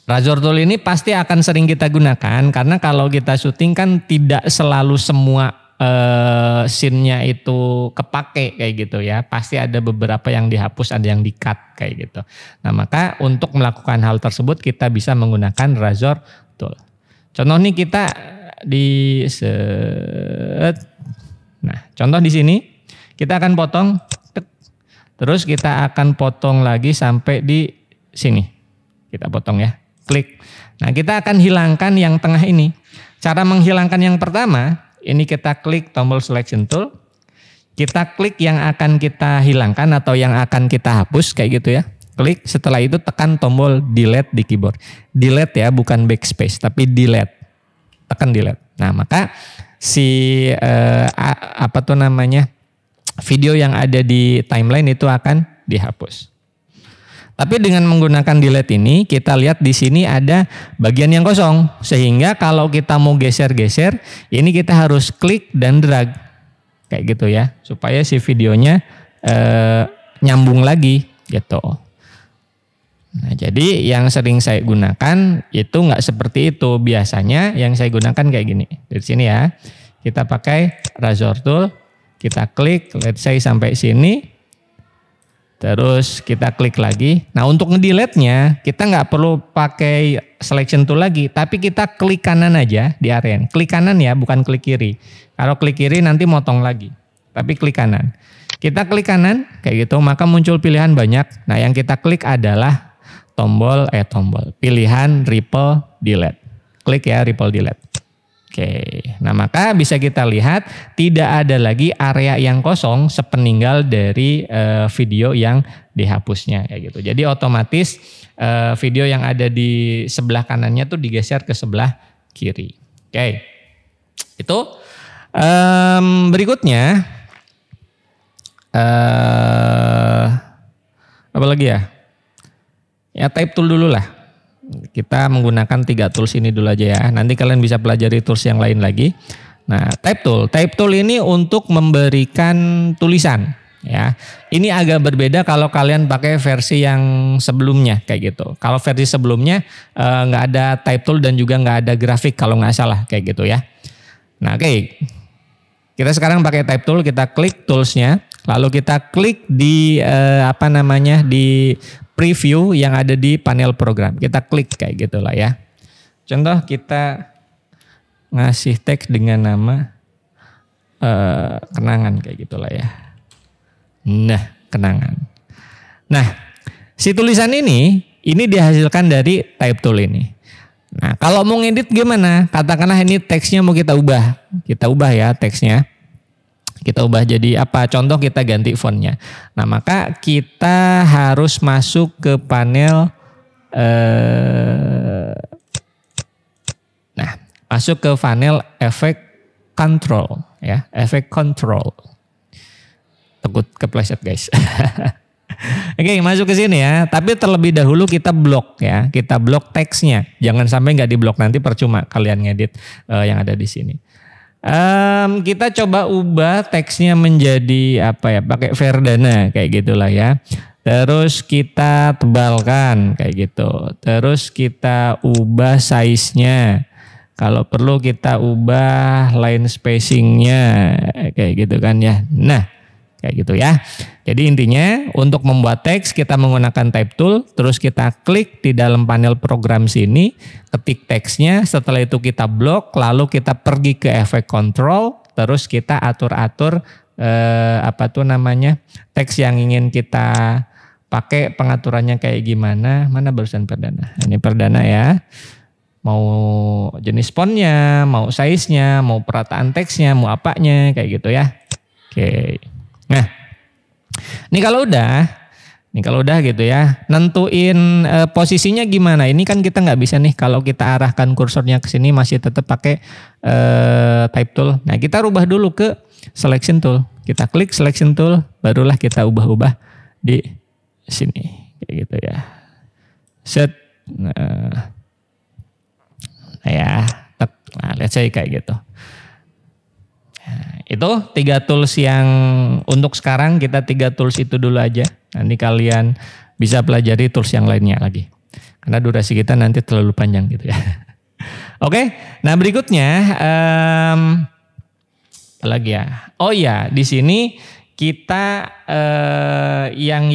razor tool ini pasti akan sering kita gunakan karena kalau kita syuting kan tidak selalu semua scene-nya itu kepake kayak gitu ya. Pasti ada beberapa yang dihapus, ada yang di-cut kayak gitu. Nah, maka untuk melakukan hal tersebut kita bisa menggunakan razor tool. Contoh nih kita di Nah, contoh di sini kita akan potong. Terus kita akan potong lagi sampai di sini. Kita potong ya, klik. Nah, kita akan hilangkan yang tengah ini. Cara menghilangkan yang pertama, ini kita klik tombol selection tool. Kita klik yang akan kita hilangkan atau yang akan kita hapus kayak gitu ya. Klik, setelah itu tekan tombol delete di keyboard. Delete ya, bukan backspace, tapi delete. Tekan delete. Nah, maka si video yang ada di timeline itu akan dihapus. Tapi dengan menggunakan delete ini, kita lihat di sini ada bagian yang kosong. Sehingga kalau kita mau geser-geser, ini kita harus klik dan drag. Kayak gitu ya, supaya si videonya nyambung lagi gitu. Nah, jadi yang sering saya gunakan itu nggak seperti itu. Biasanya yang saya gunakan kayak gini. Dari sini ya, kita pakai razor tool. Kita klik, let's say sampai sini, terus kita klik lagi. Nah, untuk ngedelete-nya kita nggak perlu pakai selection tool lagi, tapi kita klik kanan aja di area. Klik kanan ya, bukan klik kiri. Kalau klik kiri nanti motong lagi, tapi klik kanan. Kita klik kanan kayak gitu, maka muncul pilihan banyak. Nah, yang kita klik adalah tombol pilihan ripple delete. Klik ya ripple delete. Oke, nah maka bisa kita lihat tidak ada lagi area yang kosong sepeninggal dari video yang dihapusnya kayak gitu. Jadi otomatis video yang ada di sebelah kanannya tuh digeser ke sebelah kiri. Oke, itu berikutnya apa lagi ya? Ya type tool dulu lah. Kita menggunakan 3 tools ini dulu aja ya. Nanti kalian bisa pelajari tools yang lain lagi. Nah, type tool ini untuk memberikan tulisan. ya. Ini agak berbeda kalau kalian pakai versi yang sebelumnya kayak gitu. Kalau versi sebelumnya nggak ada type tool dan juga nggak ada grafik kalau nggak salah kayak gitu ya. Nah oke, kita sekarang pakai type tool, kita klik toolsnya, lalu kita klik di di preview yang ada di panel program. Kita klik kayak gitulah ya. Contoh kita ngasih teks dengan nama kenangan kayak gitulah ya. Nah, kenangan. Nah, si tulisan ini dihasilkan dari type tool ini. Nah, kalau mau ngedit gimana? Katakanlah ini teksnya mau kita ubah. Kita ubah ya teksnya. Kita ubah jadi apa? Contoh kita ganti fontnya. Nah, maka kita harus masuk ke panel masuk ke panel effect control ya, effect control. Takut kepleset guys. Oke, masuk ke sini ya. Tapi terlebih dahulu kita blok ya. Kita blok teksnya. Jangan sampai nggak diblok, nanti percuma kalian ngedit yang ada di sini. Kita coba ubah teksnya menjadi apa ya? Pakai Verdana kayak gitulah ya. Terus kita tebalkan kayak gitu. Terus kita ubah size-nya. Kalau perlu kita ubah line spacing-nya kayak gitu kan ya. Nah, kayak gitu ya. Jadi intinya untuk membuat teks kita menggunakan type tool, terus kita klik di dalam panel program sini, ketik teksnya, setelah itu kita blok, lalu kita pergi ke effect control, terus kita atur-atur teks yang ingin kita pakai, pengaturannya kayak gimana. Mana barusan Verdana? Ini Verdana ya. Mau jenis fontnya, mau size-nya, mau perataan teksnya, mau apanya kayak gitu ya. Oke. Nah, ini kalau udah gitu ya, nentuin posisinya gimana. Ini kan kita nggak bisa nih kalau kita arahkan kursornya ke sini masih tetap pakai type tool. Nah, kita rubah dulu ke selection tool. Kita klik selection tool, barulah kita ubah-ubah di sini kayak gitu ya. Set. Nah ya, let's say kayak gitu. Itu 3 tools yang untuk sekarang, kita 3 tools itu dulu aja. Nanti kalian bisa pelajari tools yang lainnya lagi. Karena durasi kita nanti terlalu panjang gitu ya. Oke, nah berikutnya apa lagi ya? Oh ya, di sini kita yang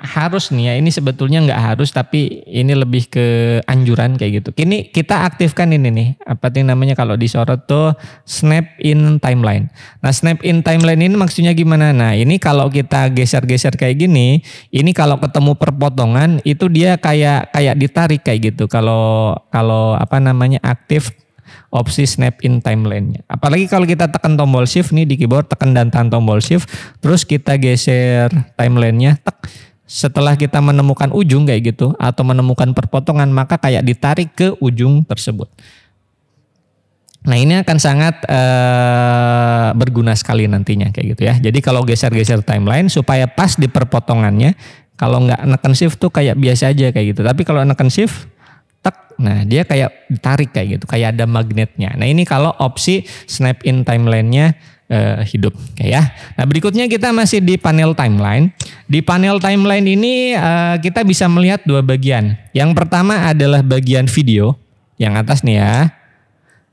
harus nih ya, ini sebetulnya nggak harus tapi ini lebih ke anjuran kayak gitu. Kini kita aktifkan ini nih, apa sih namanya kalau disorot tuh snap in timeline. Nah, snap in timeline ini maksudnya gimana? Nah, ini kalau kita geser-geser kayak gini, ini kalau ketemu perpotongan itu dia kayak ditarik kayak gitu. Kalau aktif opsi snap in timeline-nya. Apalagi kalau kita tekan tombol shift nih di keyboard, tekan dan tahan tombol shift, terus kita geser timeline-nya, setelah kita menemukan ujung kayak gitu atau menemukan perpotongan, maka kayak ditarik ke ujung tersebut. Nah, ini akan sangat berguna sekali nantinya kayak gitu ya. Jadi kalau geser-geser timeline supaya pas di perpotongannya, kalau nggak neken shift tuh kayak biasa aja kayak gitu. Tapi kalau neken shift, nah dia kayak ditarik kayak gitu, kayak ada magnetnya. Nah, ini kalau opsi snap in timeline-nya hidup kayak ya. Nah, berikutnya kita masih di panel timeline. Di panel timeline ini kita bisa melihat 2 bagian. Yang pertama adalah bagian video yang atas nih ya.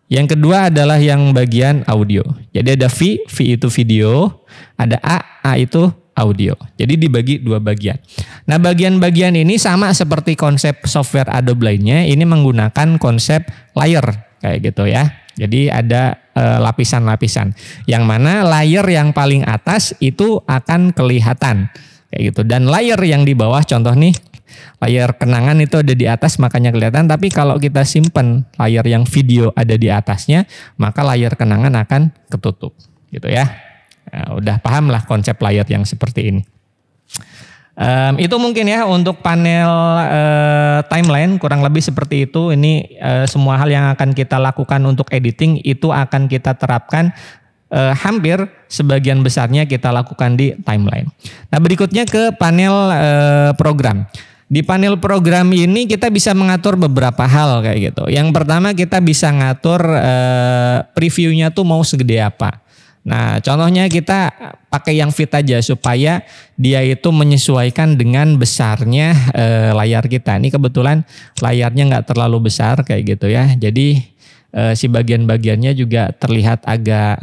Yang kedua adalah yang bagian audio. Jadi ada V itu video, ada A itu audio. Jadi dibagi 2 bagian. Nah, bagian-bagian ini sama seperti konsep software Adobe lainnya, ini menggunakan konsep layer kayak gitu ya. Jadi ada lapisan-lapisan. Yang mana layer yang paling atas itu akan kelihatan kayak gitu. Dan layer yang di bawah, contoh nih, layar kenangan itu ada di atas makanya kelihatan. Tapi kalau kita simpan layar yang video ada di atasnya, maka layar kenangan akan ketutup gitu ya. Nah, udah paham lah konsep layar yang seperti ini. Itu mungkin ya untuk panel timeline kurang lebih seperti itu. Ini semua hal yang akan kita lakukan untuk editing itu akan kita terapkan, hampir sebagian besarnya kita lakukan di timeline. Nah, berikutnya ke panel program. Di panel program ini kita bisa mengatur beberapa hal kayak gitu. Yang pertama kita bisa ngatur previewnya tuh mau segede apa. Nah, contohnya kita pakai yang fit aja supaya dia itu menyesuaikan dengan besarnya layar kita. Ini kebetulan layarnya nggak terlalu besar kayak gitu ya. Jadi si bagian-bagiannya juga terlihat agak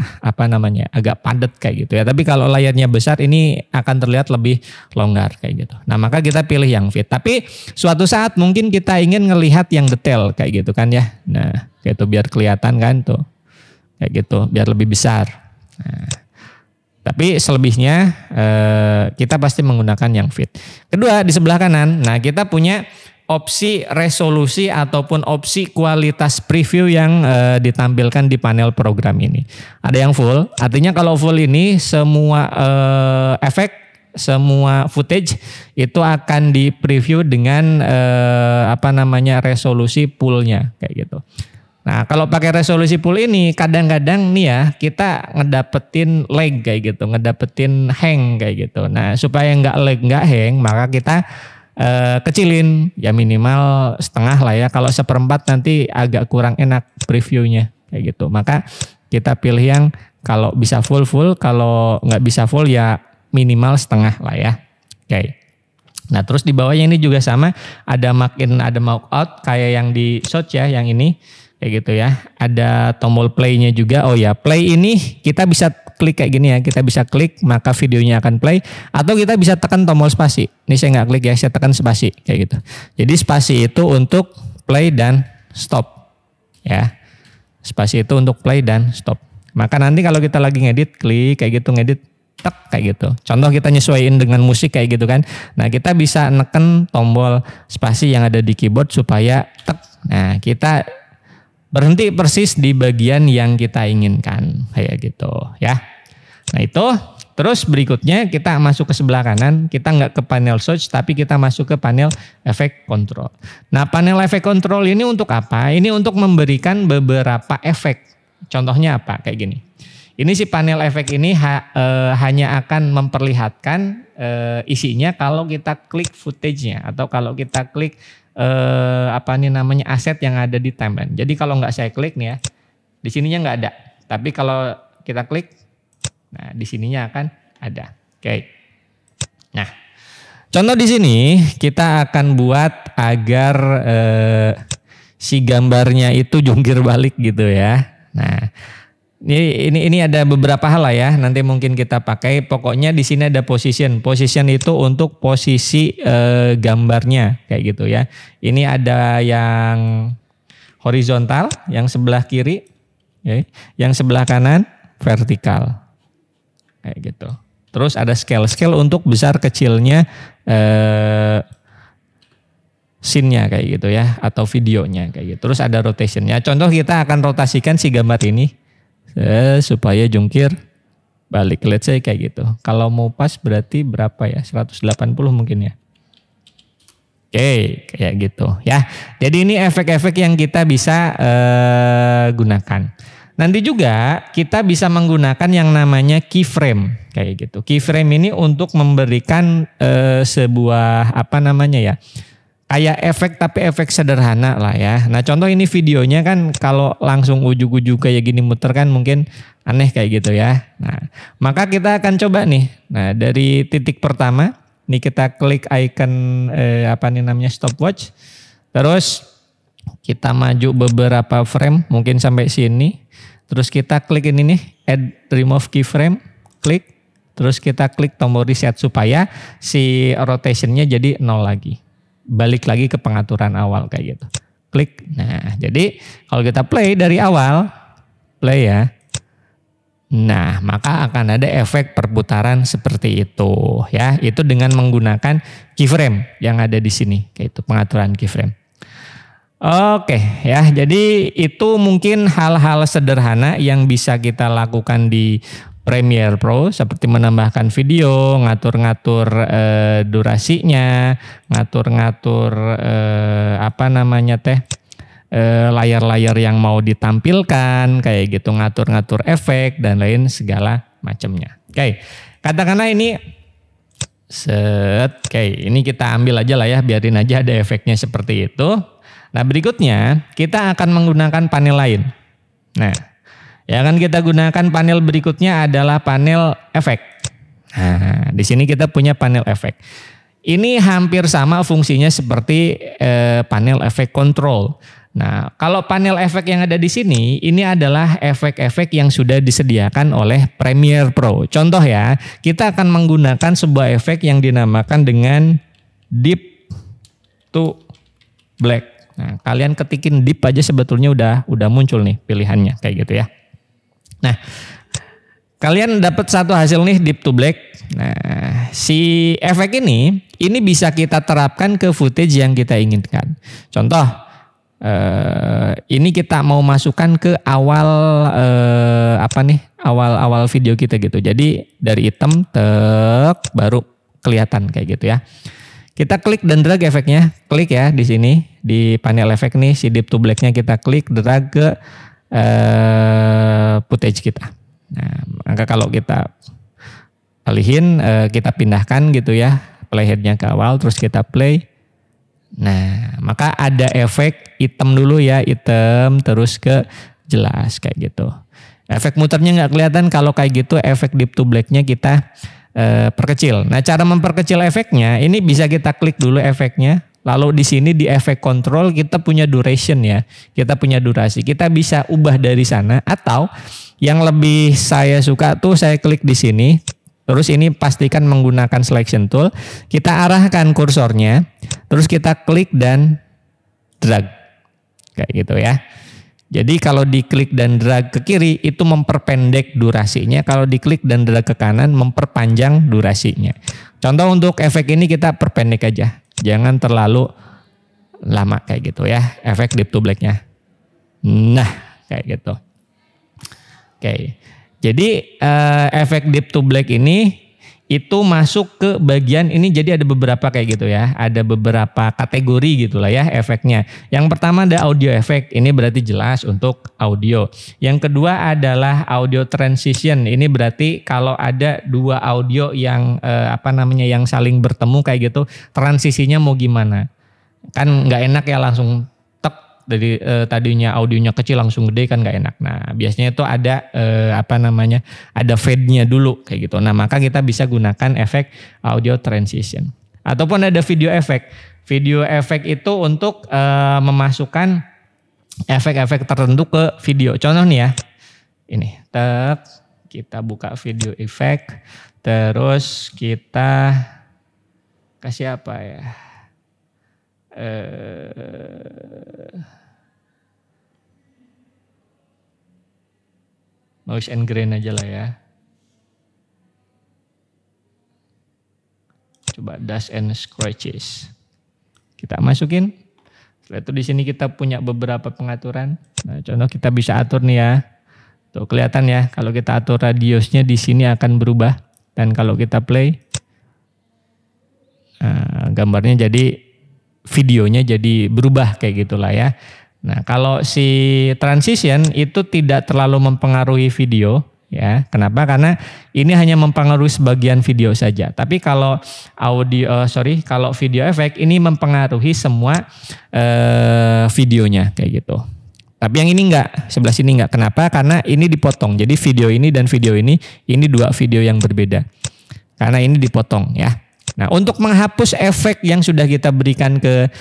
agak padat kayak gitu ya. Tapi kalau layarnya besar ini akan terlihat lebih longgar kayak gitu. Nah, maka kita pilih yang fit. Tapi suatu saat mungkin kita ingin ngelihat yang detail kayak gitu kan ya. Nah, kayak itu biar kelihatan kan tuh. Kayak gitu, biar lebih besar. Nah, tapi selebihnya kita pasti menggunakan yang fit. Kedua di sebelah kanan, nah kita punya opsi resolusi ataupun opsi kualitas preview yang ditampilkan di panel program ini. Ada yang full, artinya kalau full ini semua efek, semua footage itu akan di preview dengan resolusi fullnya kayak gitu. Nah, kalau pakai resolusi full ini kadang-kadang nih ya kita ngedapetin lag kayak gitu, ngedapetin hang kayak gitu. Nah, supaya nggak lag nggak hang, maka kita kecilin ya minimal setengah lah ya. Kalau seperempat nanti agak kurang enak previewnya kayak gitu. Maka kita pilih yang kalau bisa full, kalau nggak bisa full ya minimal setengah lah ya. Oke. Nah, terus di bawahnya ini juga sama, ada mark in, ada mark out kayak yang di shot ya, yang ini. Kayak gitu ya. Ada tombol play-nya juga. Oh ya, play ini kita bisa klik kayak gini ya. Kita bisa klik maka videonya akan play. Atau kita bisa tekan tombol spasi. Ini saya nggak klik ya, saya tekan spasi kayak gitu. Jadi spasi itu untuk play dan stop. Ya, spasi itu untuk play dan stop. Maka nanti kalau kita lagi ngedit, klik kayak gitu, ngedit, tek kayak gitu. Contoh kita nyesuaiin dengan musik kayak gitu kan. Nah, kita bisa neken tombol spasi yang ada di keyboard supaya tek. Nah, kita berhenti persis di bagian yang kita inginkan kayak gitu ya. Nah, itu terus berikutnya kita masuk ke sebelah kanan, kita nggak ke panel search tapi kita masuk ke panel efek control. Nah, panel efek control ini untuk apa? Ini untuk memberikan beberapa efek. Contohnya apa? Kayak gini. Ini si panel efek ini hanya akan memperlihatkan isinya kalau kita klik footage-nya atau kalau kita klik aset yang ada di timeline. Jadi kalau nggak saya klik nih ya, di sininya nggak ada. Tapi kalau kita klik, nah di sininya akan ada. Oke. Nah, contoh di sini kita akan buat agar si gambarnya itu jungkir balik gitu ya. Nah, ini ada beberapa hal lah ya. Nanti mungkin kita pakai. Pokoknya di sini ada position. Position itu untuk posisi gambarnya kayak gitu ya. Ini ada yang horizontal, yang sebelah kiri, ya. Yang sebelah kanan vertikal, kayak gitu. Terus ada scale untuk besar kecilnya scene-nya kayak gitu ya, atau videonya kayak gitu. Terus ada rotation-nya. Contoh kita akan rotasikan si gambar ini supaya jungkir balik, let's say kayak gitu. Kalau mau pas berarti berapa ya? 180 mungkin ya. Oke, kayak gitu ya. Jadi ini efek-efek yang kita bisa gunakan. Nanti juga kita bisa menggunakan yang namanya keyframe kayak gitu. Keyframe ini untuk memberikan sebuah kayak efek tapi efek sederhana lah ya. Nah, contoh ini videonya kan kalau langsung ujuk-ujuk kayak gini muter kan mungkin aneh kayak gitu ya. Nah, maka kita akan coba nih. Nah, dari titik pertama, nih kita klik icon stopwatch. Terus kita maju beberapa frame mungkin sampai sini. Terus kita klik ini nih, add remove keyframe, klik. Terus kita klik tombol reset supaya si rotationnya jadi 0 lagi. Balik lagi ke pengaturan awal kayak gitu. Klik. Nah, jadi kalau kita play dari awal, play ya. Nah, maka akan ada efek perputaran seperti itu ya. Itu dengan menggunakan keyframe yang ada di sini, kayak itu pengaturan keyframe. Oke ya, jadi itu mungkin hal-hal sederhana yang bisa kita lakukan di Premiere Pro seperti menambahkan video, ngatur-ngatur durasinya, ngatur-ngatur layar-layar yang mau ditampilkan kayak gitu, ngatur-ngatur efek dan lain segala macamnya. Oke, katakanlah ini ini kita ambil aja lah ya, biarin aja ada efeknya seperti itu. Nah, berikutnya kita akan menggunakan panel lain. Nah, Ya kan kita gunakan panel berikutnya adalah panel efek. Nah, di sini kita punya panel efek. Ini hampir sama fungsinya seperti panel efek control. Nah, kalau panel efek yang ada di sini, ini adalah efek-efek yang sudah disediakan oleh Premiere Pro. Contoh ya, kita akan menggunakan sebuah efek yang dinamakan dengan Deep to Black. Nah, kalian ketikin deep aja sebetulnya udah muncul nih pilihannya kayak gitu ya. Nah, kalian dapat satu hasil nih deep to black. Nah, si efek ini bisa kita terapkan ke footage yang kita inginkan. Contoh, ini kita mau masukkan ke awal awal video kita gitu. Jadi dari hitam baru kelihatan kayak gitu ya. Kita klik dan drag efeknya, klik ya di sini di panel efek nih si deep to black-nya kita klik drag ke footage kita. Nah, maka kalau kita alihin, kita pindahkan gitu ya playheadnya ke awal, terus kita play. Nah, maka ada efek hitam dulu ya, hitam terus ke jelas kayak gitu. Efek muternya nggak kelihatan, kalau kayak gitu efek deep to black-nya kita perkecil. Nah, cara memperkecil efeknya ini bisa kita klik dulu efeknya. Lalu di sini di efek control kita punya duration ya. Kita punya durasi. Kita bisa ubah dari sana, atau yang lebih saya suka tuh saya klik di sini. Terus ini pastikan menggunakan selection tool. Kita arahkan kursornya. Terus kita klik dan drag. Kayak gitu ya. Jadi kalau diklik dan drag ke kiri itu memperpendek durasinya. Kalau diklik dan drag ke kanan memperpanjang durasinya. Contoh untuk efek ini kita perpendek aja. Jangan terlalu lama kayak gitu ya. Efek deep to black-nya. Nah, kayak gitu. Oke. Jadi efek deep to black ini itu masuk ke bagian ini, jadi ada beberapa kayak gitu ya. Ada beberapa kategori gitulah ya efeknya. Yang pertama ada audio efek. Ini berarti jelas untuk audio. Yang kedua adalah audio transition. Ini berarti kalau ada dua audio yang yang saling bertemu kayak gitu, transisinya mau gimana? Kan nggak enak ya langsung dari tadinya audionya kecil langsung gede, kan nggak enak. Nah, biasanya itu ada ada fade-nya dulu kayak gitu. Nah, maka kita bisa gunakan efek audio transition. Ataupun ada video efek. Video efek itu untuk memasukkan efek-efek tertentu ke video. Contoh nih ya. Ini, kita buka video efek, terus kita kasih apa ya? Mouse and grain aja lah ya. Coba dust and scratches. Kita masukin. Setelah itu di sini kita punya beberapa pengaturan. Nah, contoh kita bisa atur nih ya. Tuh kelihatan ya, kalau kita atur radiusnya di sini akan berubah, dan kalau kita play, gambarnya jadi, videonya jadi berubah kayak gitulah ya. Nah, kalau si transition itu tidak terlalu mempengaruhi video ya. Kenapa? Karena ini hanya mempengaruhi sebagian video saja. Tapi kalau kalau video efek ini mempengaruhi semua videonya kayak gitu. Tapi yang ini enggak, sebelah sini enggak. Kenapa? Karena ini dipotong. Jadi video ini dan video ini dua video yang berbeda. Karena ini dipotong ya. Nah, untuk menghapus efek yang sudah kita berikan ke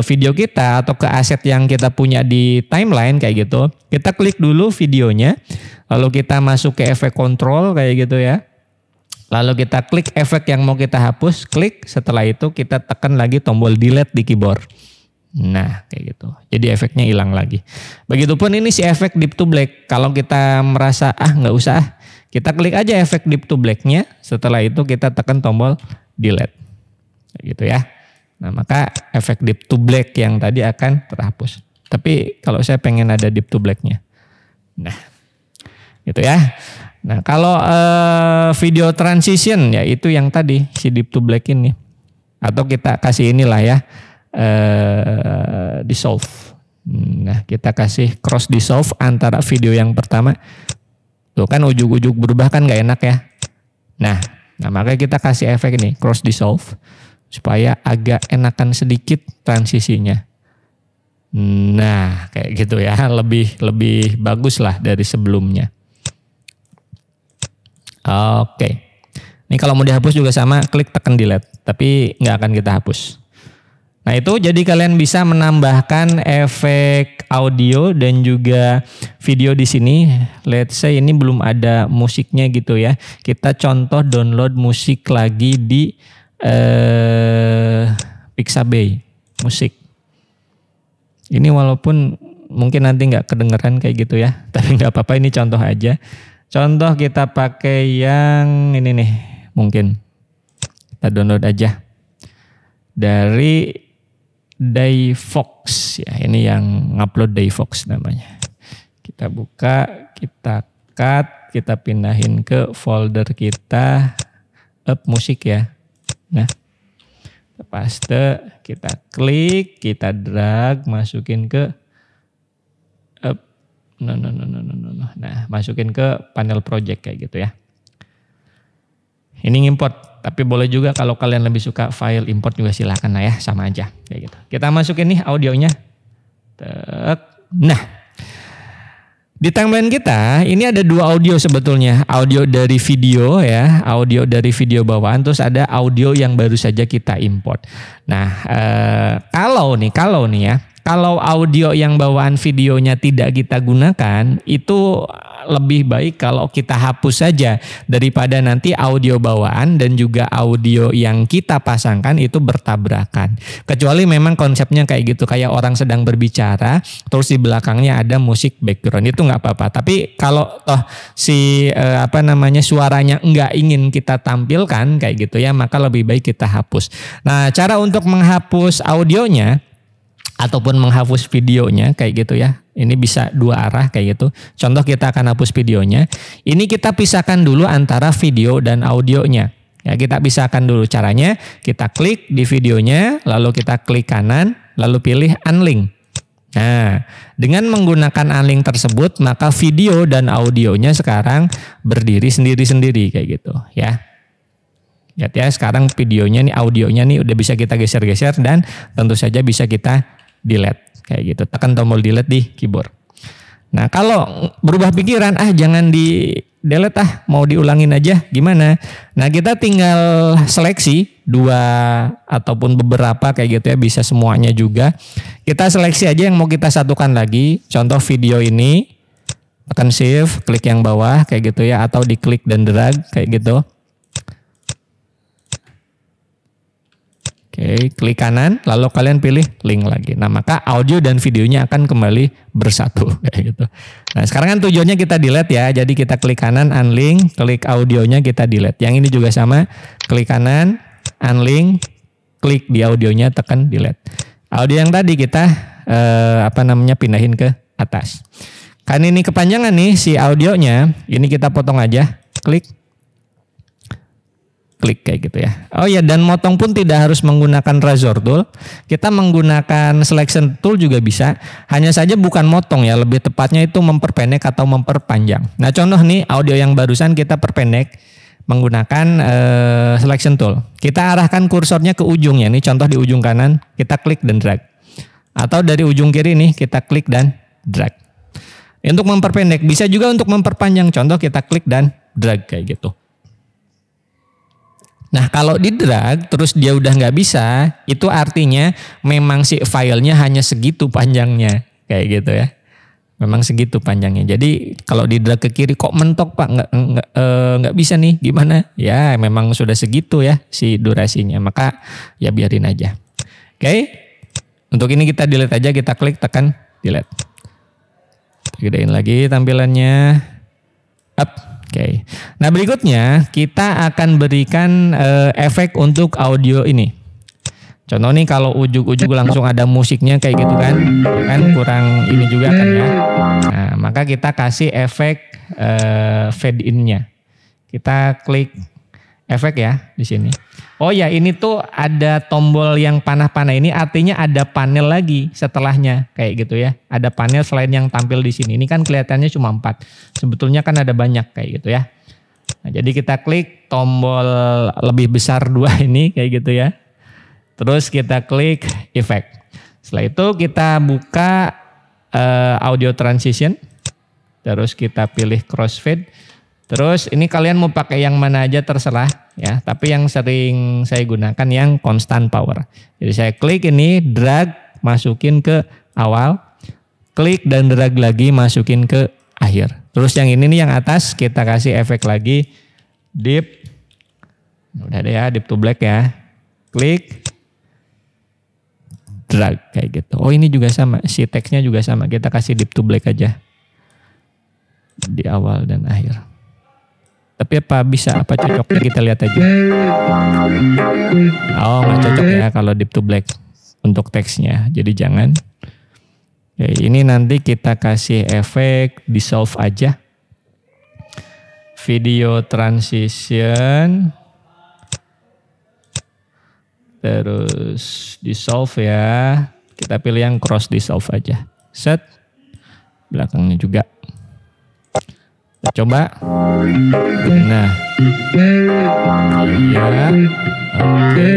video kita atau ke aset yang kita punya di timeline kayak gitu, kita klik dulu videonya, lalu kita masuk ke efek control kayak gitu ya. Lalu kita klik efek yang mau kita hapus, klik, setelah itu kita tekan lagi tombol delete di keyboard. Nah, kayak gitu. Jadi efeknya hilang lagi. Begitupun ini si efek deep to black. Kalau kita merasa nggak usah, kita klik aja efek deep to black-nya. Setelah itu kita tekan tombol delete. Kayak gitu ya. Nah, maka efek deep to black yang tadi akan terhapus. Tapi kalau saya pengen ada deep to black-nya. Nah, gitu ya. Nah, kalau video transition ya itu yang tadi si deep to black ini. Atau kita kasih inilah ya. Dissolve. Nah, kita kasih cross dissolve antara video yang pertama. Tuh kan ujung-ujung berubah kan nggak enak ya. Nah makanya kita kasih efek ini cross dissolve supaya agak enakan sedikit transisinya. Nah, kayak gitu ya, lebih bagus lah dari sebelumnya. Oke. Ini kalau mau dihapus juga sama, klik tekan delete, tapi nggak akan kita hapus. Nah itu jadi kalian bisa menambahkan efek audio dan juga video di sini. Let's say ini belum ada musiknya gitu ya. Kita contoh download musik lagi di Pixabay musik. Ini walaupun mungkin nanti nggak kedengeran kayak gitu ya, tapi nggak apa-apa, ini contoh aja. Contoh kita pakai yang ini nih, mungkin kita download aja dari Dayfox ya, ini yang ngupload Dayfox namanya. Kita buka, kita cut, kita pindahin ke folder kita musik ya. Nah, kita paste, kita klik, kita drag, masukin ke Nah, masukin ke panel project kayak gitu ya. Ini import, tapi boleh juga kalau kalian lebih suka file import juga silakan lah ya, sama aja kayak gitu. Kita masukin nih audionya. Nah, di timeline kita ini ada dua audio sebetulnya, audio dari video ya, audio dari video bawaan, terus ada audio yang baru saja kita import. Nah, kalau nih ya, kalau audio yang bawaan videonya tidak kita gunakan, itu lebih baik kalau kita hapus saja daripada nanti audio bawaan dan juga audio yang kita pasangkan itu bertabrakan. Kecuali memang konsepnya kayak gitu, kayak orang sedang berbicara, terus di belakangnya ada musik background, itu nggak apa-apa. Tapi kalau toh suaranya nggak ingin kita tampilkan kayak gitu ya, maka lebih baik kita hapus. Nah, cara untuk menghapus audionya ataupun menghapus videonya kayak gitu ya. Ini bisa dua arah kayak gitu. Contoh kita akan hapus videonya. Ini kita pisahkan dulu antara video dan audionya. Ya, kita pisahkan dulu caranya. Kita klik di videonya, lalu kita klik kanan, lalu pilih unlink. Nah, dengan menggunakan unlink tersebut, maka video dan audionya sekarang berdiri sendiri-sendiri kayak gitu ya. Lihat ya, sekarang videonya nih, audionya nih udah bisa kita geser-geser dan tentu saja bisa kita delete kayak gitu. Tekan tombol delete di keyboard. Nah, kalau berubah pikiran, jangan di delete mau diulangin aja, gimana? Nah, kita tinggal seleksi dua ataupun beberapa kayak gitu ya, bisa semuanya juga. Kita seleksi aja yang mau kita satukan lagi. Contoh video ini, tekan shift, klik yang bawah kayak gitu ya, atau diklik dan drag kayak gitu. Oke, klik kanan, lalu kalian pilih link lagi. Nah, maka audio dan videonya akan kembali bersatu kayak gitu. Nah, sekarang kan tujuannya kita delete ya. Jadi kita klik kanan, unlink, klik audionya kita delete. Yang ini juga sama, klik kanan, unlink, klik di audionya, tekan delete. Audio yang tadi kita pindahin ke atas. Kan ini kepanjangan nih si audionya, ini kita potong aja, klik kayak gitu ya. Oh ya, dan motong pun tidak harus menggunakan razor tool. Kita menggunakan selection tool juga bisa. Hanya saja bukan motong ya, lebih tepatnya itu memperpendek atau memperpanjang. Nah, contoh nih audio yang barusan kita perpendek menggunakan selection tool. Kita arahkan kursornya ke ujungnya. Ini contoh di ujung kanan, kita klik dan drag. Atau dari ujung kiri nih, kita klik dan drag. Untuk memperpendek, bisa juga untuk memperpanjang. Contoh kita klik dan drag kayak gitu. Nah, kalau di drag terus dia udah nggak bisa, itu artinya memang si filenya hanya segitu panjangnya kayak gitu ya. Memang segitu panjangnya. Jadi kalau di drag ke kiri kok mentok Pak, nggak bisa nih, gimana? Ya memang sudah segitu ya si durasinya. Maka ya biarin aja. Oke. Untuk ini kita delete aja, kita klik tekan delete. Gedein lagi tampilannya. Up. Oke. Nah, berikutnya kita akan berikan efek untuk audio ini. Contoh nih kalau ujung-ujung langsung ada musiknya kayak gitu kan kurang ini juga kan ya. Nah, maka kita kasih efek fade in-nya. Kita klik efek ya di sini. Oh ya, ini tuh ada tombol yang panah-panah, ini artinya ada panel lagi setelahnya kayak gitu ya. Ada panel selain yang tampil di sini. Ini kan kelihatannya cuma 4. Sebetulnya kan ada banyak kayak gitu ya. Nah, jadi kita klik tombol lebih besar 2 ini kayak gitu ya. Terus kita klik efek. Setelah itu kita buka audio transition. Terus kita pilih crossfade. Terus ini kalian mau pakai yang mana aja terserah ya. Tapi yang sering saya gunakan yang constant power. Jadi saya klik ini, drag, masukin ke awal. Klik dan drag lagi, masukin ke akhir. Terus yang ini nih yang atas kita kasih efek lagi. Deep. Udah deh ya, deep to black ya. Klik. Drag kayak gitu. Oh ini juga sama, si teksnya juga sama. Kita kasih deep to black aja. Di awal dan akhir. Tapi apa bisa, apa cocoknya kita lihat aja. Oh nggak cocok ya kalau deep to black untuk teksnya. Jadi jangan. Oke, ini nanti kita kasih efek dissolve aja. Video transition. Terus dissolve ya. Kita pilih yang cross dissolve aja. Set. Belakangnya juga. Kita coba. Nah. Iya. Oke.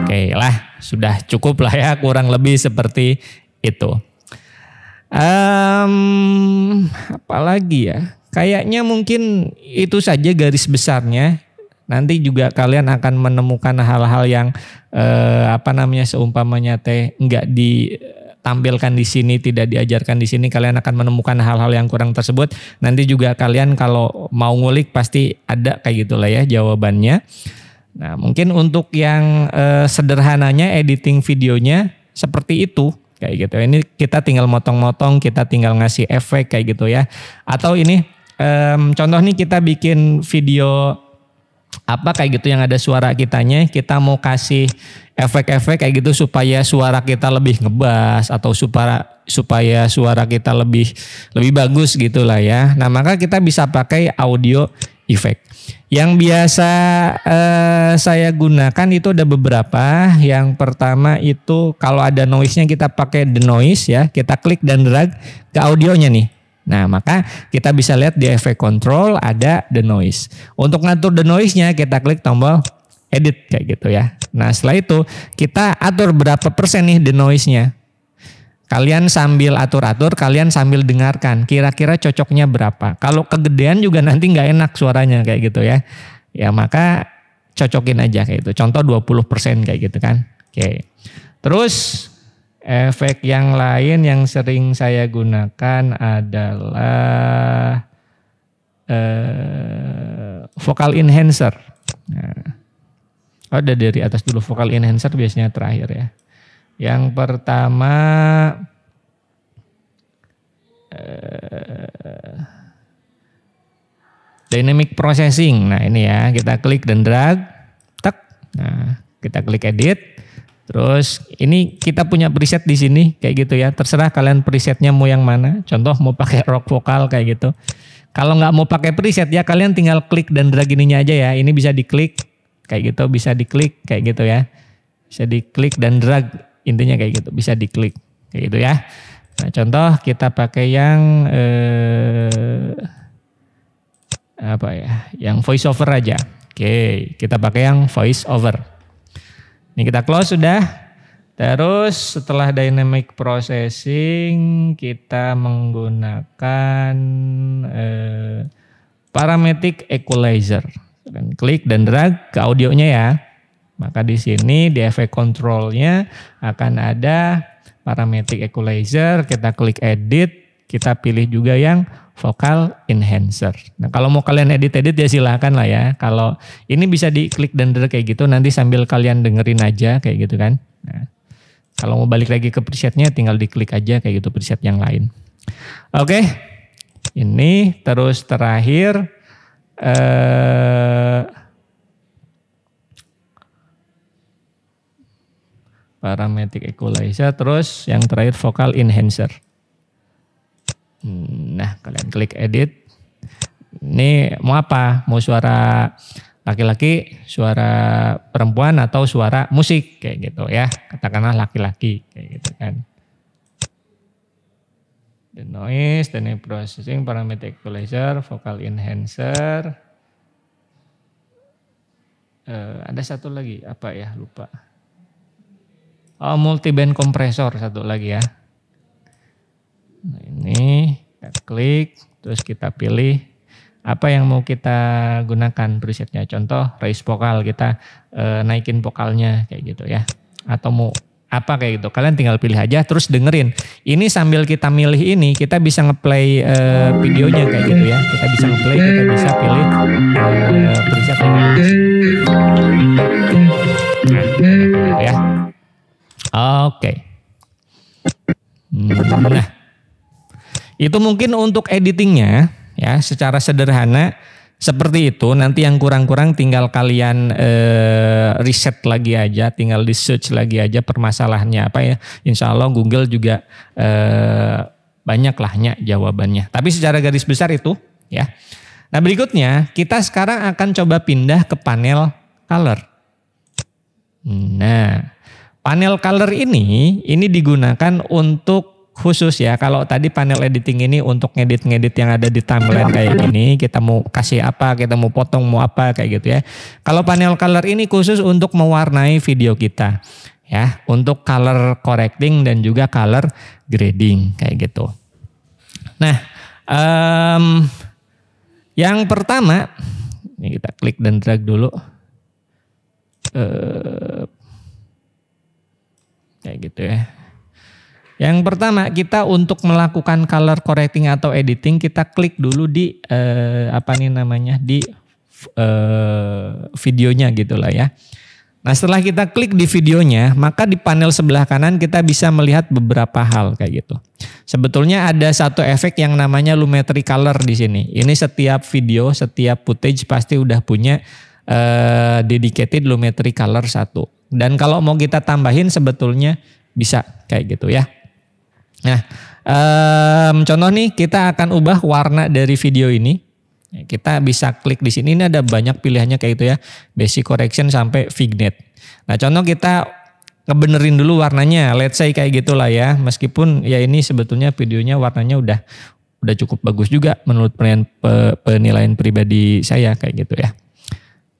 Oke lah. Sudah cukup lah ya. Kurang lebih seperti itu. Apalagi ya. Kayaknya mungkin itu saja garis besarnya. Nanti juga kalian akan menemukan hal-hal yang seumpamanya enggak ditampilkan di sini, tidak diajarkan di sini, kalian akan menemukan hal-hal yang kurang tersebut. Nanti juga kalian kalau mau ngulik pasti ada kayak gitulah ya jawabannya. Nah, mungkin untuk yang sederhananya editing videonya seperti itu kayak gitu. Ini kita tinggal motong-motong, kita tinggal ngasih efek kayak gitu ya. Atau ini contoh nih kita bikin video apa kayak gitu yang ada suara kitanya, kita mau kasih efek-efek kayak gitu supaya suara kita lebih ngebas atau supaya suara kita lebih bagus gitulah ya. Nah, maka kita bisa pakai audio effect. Yang biasa saya gunakan itu ada beberapa. Yang pertama itu kalau ada noise-nya kita pakai the noise ya. Kita klik dan drag ke audionya nih. Nah, maka kita bisa lihat di efek control ada the noise. Untuk ngatur the noise-nya kita klik tombol edit kayak gitu ya. Nah, setelah itu kita atur berapa persen nih the noise-nya. Kalian sambil atur-atur, kalian sambil dengarkan. Kira-kira cocoknya berapa. Kalau kegedean juga nanti nggak enak suaranya kayak gitu ya. Ya maka cocokin aja kayak gitu. Contoh 20% kayak gitu kan. Oke. Terus efek yang lain yang sering saya gunakan adalah vocal enhancer. Nah, ada dari atas dulu, vocal enhancer biasanya terakhir ya. Yang pertama dynamic processing. Nah ini ya, kita klik dan drag, tek. Nah kita klik edit. Terus ini kita punya preset di sini kayak gitu ya. Terserah kalian presetnya mau yang mana. Contoh mau pakai rock vokal kayak gitu. Kalau nggak mau pakai preset ya kalian tinggal klik dan drag ininya aja ya. Ini bisa diklik kayak gitu, bisa diklik kayak gitu ya. Bisa diklik dan drag, intinya kayak gitu, bisa diklik kayak gitu ya. Nah contoh kita pakai yang yang voice over aja. Oke, kita pakai yang voice over. Ini kita close sudah. Terus setelah dynamic processing kita menggunakan parametric equalizer. Klik dan drag ke audionya ya. Maka di sini di efek controlnya akan ada parametric equalizer. Kita klik edit, kita pilih juga yang vocal enhancer. Nah kalau mau kalian edit ya silahkan lah ya. Kalau ini bisa diklik dan drag kayak gitu, nanti sambil kalian dengerin aja kayak gitu kan. Nah, kalau mau balik lagi ke presetnya tinggal diklik aja kayak gitu preset yang lain. Oke, ini terus terakhir parametric equalizer, terus yang terakhir vocal enhancer. Nah, kalian klik edit. Ini mau apa? Mau suara laki-laki, suara perempuan, atau suara musik kayak gitu ya. Katakanlah laki-laki kayak gitu kan. The noise, dynamic processing, parametric equalizer, vocal enhancer. Ada satu lagi apa ya? Lupa. Oh, multiband kompresor satu lagi ya. Nah, ini kita klik, terus kita pilih apa yang mau kita gunakan presetnya. Contoh raise vokal, kita naikin vokalnya kayak gitu ya. Atau mau apa kayak gitu. Kalian tinggal pilih aja terus dengerin. Ini sambil kita milih ini kita bisa ngeplay videonya kayak gitu ya. Kita bisa ngeplay, kita bisa pilih preset ini. Nah, ya. Oke. Nah, itu mungkin untuk editingnya ya secara sederhana seperti itu. Nanti yang kurang-kurang tinggal kalian riset lagi aja, tinggal di search lagi aja permasalahannya apa ya. Insya Allah Google juga banyak lahnya jawabannya. Tapi secara garis besar itu ya. Nah berikutnya kita sekarang akan coba pindah ke panel color. Nah panel color ini digunakan untuk khusus ya. Kalau tadi panel editing ini untuk ngedit-ngedit yang ada di timeline kayak gini, kita mau kasih apa, kita mau potong, mau apa kayak gitu ya. Kalau panel color ini khusus untuk mewarnai video kita ya, untuk color correcting dan juga color grading kayak gitu. Nah, yang pertama ini kita klik dan drag dulu. Kayak gitu ya. Yang pertama kita untuk melakukan color correcting atau editing kita klik dulu di di videonya gitulah ya. Nah setelah kita klik di videonya maka di panel sebelah kanan kita bisa melihat beberapa hal kayak gitu. Sebetulnya ada satu efek yang namanya lumetri color di sini. Ini setiap video, setiap footage pasti udah punya dedicated lumetri color satu. Dan kalau mau kita tambahin sebetulnya bisa kayak gitu ya. Nah, contoh nih kita akan ubah warna dari video ini. Kita bisa klik di sini. Ini ada banyak pilihannya kayak gitu ya. Basic correction sampai vignette. Nah, contoh kita ngebenerin dulu warnanya. Let's say kayak gitulah ya. Meskipun ya ini sebetulnya videonya warnanya udah cukup bagus juga menurut penilaian pribadi saya kayak gitu ya.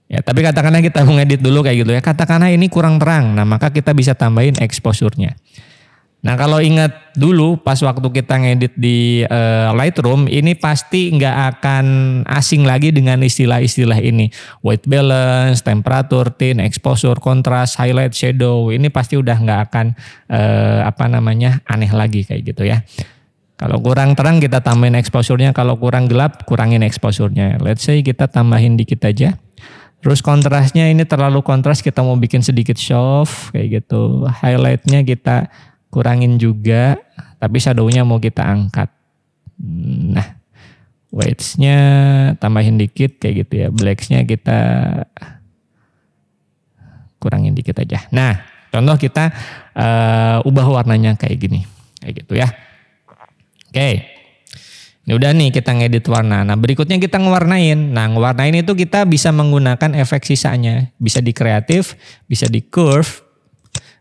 Ya, tapi katakanlah kita mau ngedit dulu kayak gitu ya. Katakanlah ini kurang terang. Nah, maka kita bisa tambahin exposure-nya. Nah, kalau ingat dulu pas waktu kita ngedit di Lightroom, ini pasti nggak akan asing lagi dengan istilah-istilah ini. White balance, temperature, tint, exposure, contrast, highlight, shadow. Ini pasti udah nggak akan aneh lagi kayak gitu ya. Kalau kurang terang kita tambahin exposure-nya. Kalau kurang gelap, kurangin exposure-nya. Let's say kita tambahin dikit aja. Terus kontrasnya ini terlalu kontras, kita mau bikin sedikit soft kayak gitu. Highlightnya kita kurangin juga, tapi shadownya mau kita angkat. Nah, whites-nya tambahin dikit kayak gitu ya. Blacks-nya kita kurangin dikit aja. Nah, contoh kita ubah warnanya kayak gini, kayak gitu ya. Oke. Ini udah nih kita ngedit warna. Nah berikutnya kita ngewarnain. Nah ngewarnain itu kita bisa menggunakan efek sisanya. Bisa di kreatif, bisa di curve,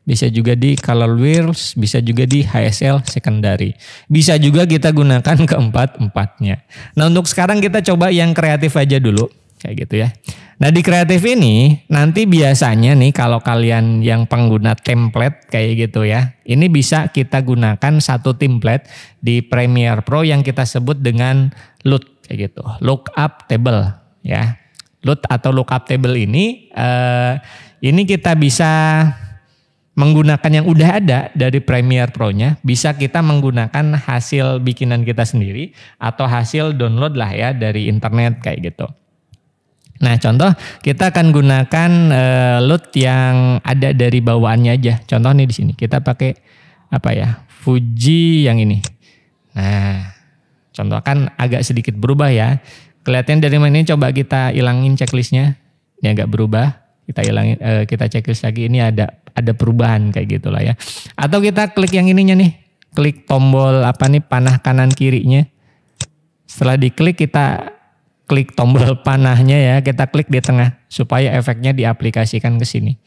bisa juga di color wheels, bisa juga di HSL secondary. Bisa juga kita gunakan keempat-empatnya. Nah untuk sekarang kita coba yang kreatif aja dulu. Kayak gitu ya. Nah di kreatif ini nanti biasanya nih kalau kalian yang pengguna template kayak gitu ya. Ini bisa kita gunakan satu template di Premiere Pro yang kita sebut dengan LUT kayak gitu. Lookup table ya. LUT atau lookup table ini kita bisa menggunakan yang udah ada dari Premiere Pro-nya. Bisa kita menggunakan hasil bikinan kita sendiri atau hasil download lah ya dari internet kayak gitu. Nah contoh kita akan gunakan LUT yang ada dari bawaannya aja. Contoh nih di sini kita pakai Fuji yang ini. Nah contoh kan agak sedikit berubah ya. Kelihatan dari mana ini, coba kita hilangin checklistnya. Ini agak berubah. Kita hilangin, kita checklist lagi. Ini ada perubahan kayak gitulah ya. Atau kita klik yang ininya nih. Klik tombol panah kanan kirinya. Setelah diklik kita klik tombol panahnya ya, kita klik di tengah supaya efeknya diaplikasikan ke sini.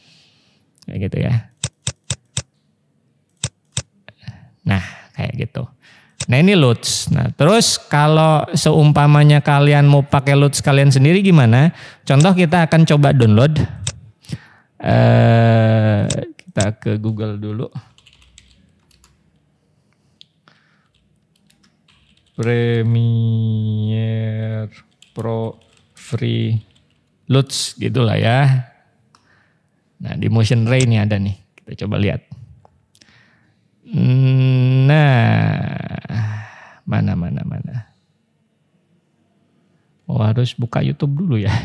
Kayak gitu ya. Nah, kayak gitu. Nah, ini LUTs. Nah, terus kalau seumpamanya kalian mau pakai LUTs kalian sendiri gimana? Contoh kita akan coba download. Kita ke Google dulu. Premiere Pro Free LUTs gitulah ya. Nah di Motion Ray ini ada nih, kita coba lihat. Nah, mana. Oh harus buka YouTube dulu ya.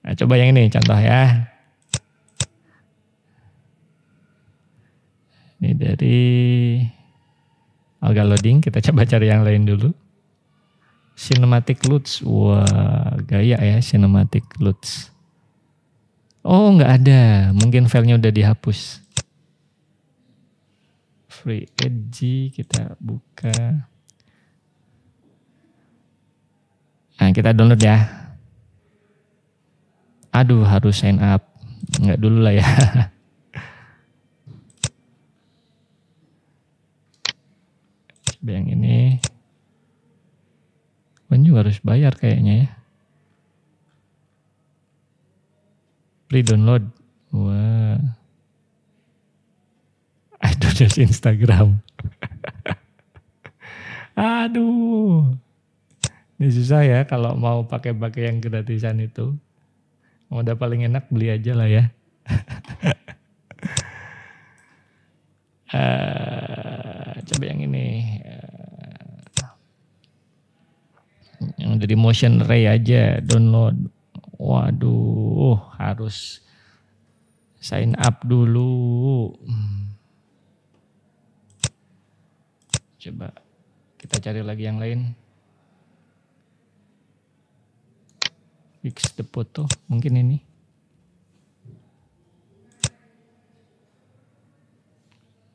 Nah coba yang ini contoh ya. Ini dari agak loading, kita coba cari yang lain dulu. Cinematic LUTs, wah gaya ya Cinematic LUTs. Oh nggak ada, mungkin filenya udah dihapus. Free Edge, kita buka. Nah kita download ya. Aduh harus sign up. Enggak dulu lah ya. Coba yang ini. Kan juga harus bayar kayaknya ya. Free download. Wah. Aduh dari Instagram. Aduh. Ini susah ya kalau mau pakai yang gratisan itu. Udah paling enak beli aja lah ya. Coba yang ini. Yang dari Motion Ray aja download. Waduh, harus sign up dulu. Coba kita cari lagi yang lain. Fix the photo, mungkin ini.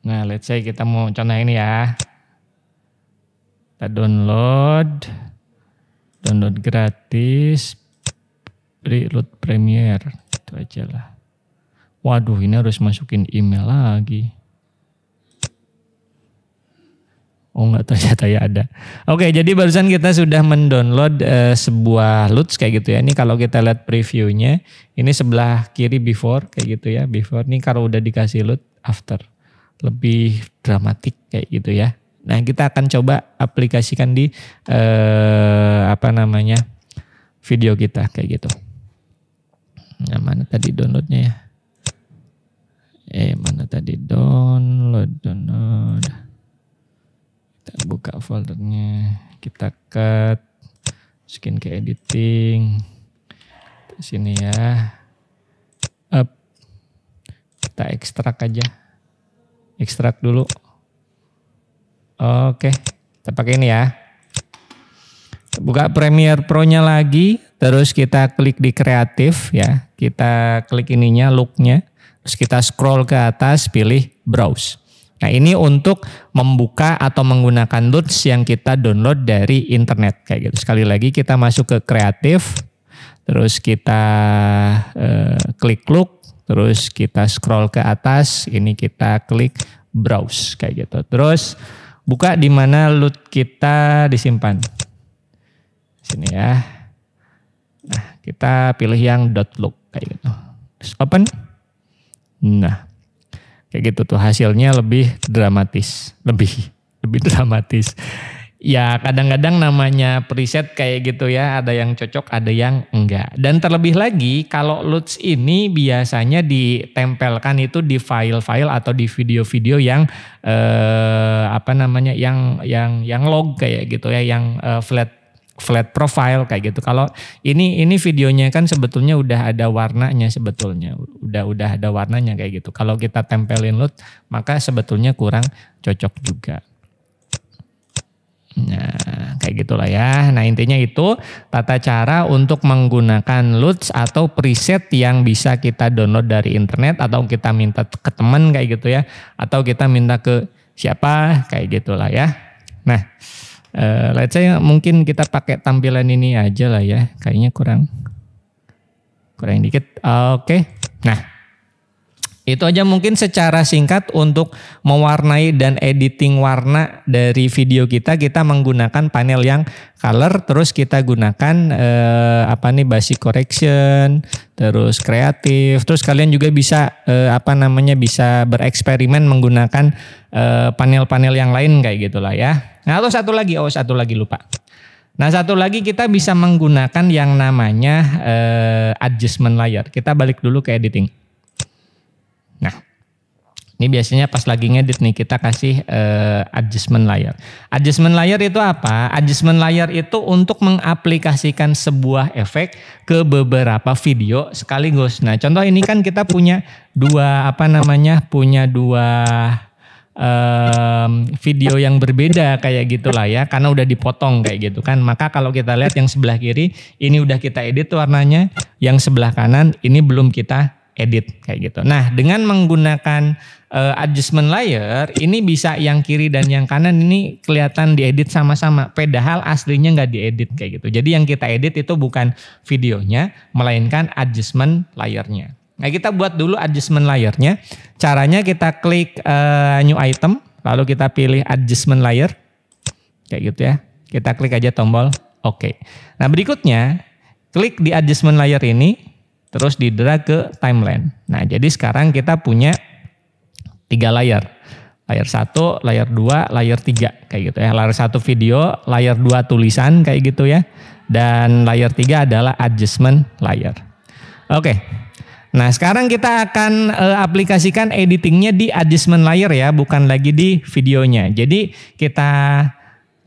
Nah, let's say kita mau contoh ini ya. Kita download gratis, Preload Premiere, itu aja lah. Waduh, ini harus masukin email lagi. Oh enggak, ternyata ya ada. Oke, jadi barusan kita sudah mendownload sebuah LUTs kayak gitu ya. Ini kalau kita lihat previewnya, ini sebelah kiri before kayak gitu ya. Before ini kalau udah dikasih LUT, after. Lebih dramatik kayak gitu ya. Nah kita akan coba aplikasikan di video kita kayak gitu. Nah mana tadi downloadnya ya? Mana tadi download. Kita buka foldernya, kita cut, masukin ke editing, di sini ya, up, kita ekstrak aja, ekstrak dulu. Oke, kita pakai ini ya. Buka Premiere Pro-nya lagi, terus kita klik di kreatif ya, kita klik ininya, look-nya, terus kita scroll ke atas, pilih browse. Nah ini untuk membuka atau menggunakan LUTs yang kita download dari internet kayak gitu. Sekali lagi kita masuk ke kreatif, terus kita klik look, terus kita scroll ke atas, ini kita klik browse kayak gitu. Terus buka di mana LUT kita disimpan. Sini ya. Nah kita pilih yang .look kayak gitu. Terus open. Nah. Kayak gitu tuh hasilnya lebih dramatis, lebih dramatis. Ya kadang-kadang namanya preset kayak gitu ya, ada yang cocok, ada yang enggak. Dan terlebih lagi kalau LUTs ini biasanya ditempelkan itu di file-file atau di video-video yang yang log kayak gitu ya, yang flat profile kayak gitu. Kalau ini videonya kan sebetulnya udah ada warnanya sebetulnya. Udah ada warnanya kayak gitu. Kalau kita tempelin LUT maka sebetulnya kurang cocok juga. Nah, kayak gitulah ya. Nah, intinya itu tata cara untuk menggunakan LUTs atau preset yang bisa kita download dari internet atau kita minta ke teman kayak gitu ya, atau kita minta ke siapa kayak gitulah ya. Nah, let's say mungkin kita pakai tampilan ini aja lah ya. Kayaknya kurang dikit. Oke. Nah, Itu aja mungkin secara singkat untuk mewarnai dan editing warna dari video kita menggunakan panel yang color, terus kita gunakan basic correction, terus kreatif, terus kalian juga bisa bisa bereksperimen menggunakan panel-panel yang lain kayak gitulah ya. Nah, atau satu lagi lupa. Nah, satu lagi kita bisa menggunakan yang namanya adjustment layer. Kita balik dulu ke editing. Nah, ini biasanya pas lagi ngedit nih kita kasih adjustment layer. Adjustment layer itu apa? Adjustment layer itu untuk mengaplikasikan sebuah efek ke beberapa video sekaligus. Nah, contoh ini kan kita punya dua video yang berbeda kayak gitulah ya, karena udah dipotong kayak gitu kan. Maka kalau kita lihat yang sebelah kiri ini udah kita edit warnanya, yang sebelah kanan ini belum kita edit kayak gitu. Nah, dengan menggunakan adjustment layer ini bisa yang kiri dan yang kanan ini kelihatan diedit sama-sama, padahal aslinya nggak diedit kayak gitu. Jadi yang kita edit itu bukan videonya, melainkan adjustment layernya. Nah, kita buat dulu adjustment layernya. Caranya kita klik new item, lalu kita pilih adjustment layer kayak gitu ya. Kita klik aja tombol OK. Nah, berikutnya klik di adjustment layer ini, terus di-drag ke timeline. Nah, jadi sekarang kita punya 3 layer. Layer 1, layer 2, layer 3 kayak gitu ya. Layer 1 video, layer 2 tulisan kayak gitu ya. Dan layer 3 adalah adjustment layer. Oke. Nah, sekarang kita akan aplikasikan editingnya di adjustment layer ya, bukan lagi di videonya. Jadi kita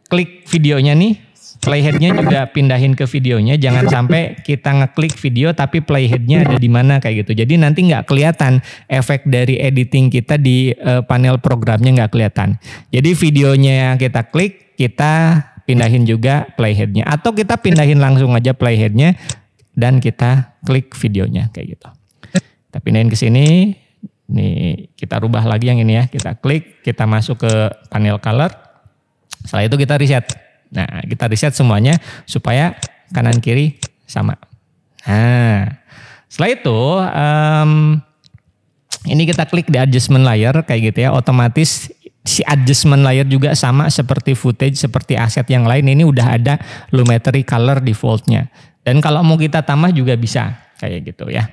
klik videonya nih. Playheadnya juga pindahin ke videonya, jangan sampai kita ngeklik video tapi playheadnya ada di mana kayak gitu. Jadi nanti nggak kelihatan efek dari editing kita di panel programnya, nggak kelihatan. Jadi videonya kita klik, kita pindahin juga playheadnya, atau kita pindahin langsung aja playheadnya dan kita klik videonya kayak gitu. Kita pindahin ke sini, nih kita rubah lagi yang ini ya, kita klik, kita masuk ke panel color. Setelah itu kita reset. Nah, kita reset semuanya supaya kanan kiri sama. Nah, setelah itu ini kita klik di adjustment layer kayak gitu ya. Otomatis si adjustment layer juga sama seperti footage, seperti aset yang lain. Ini udah ada lumetri color defaultnya. Dan kalau mau kita tambah juga bisa kayak gitu ya.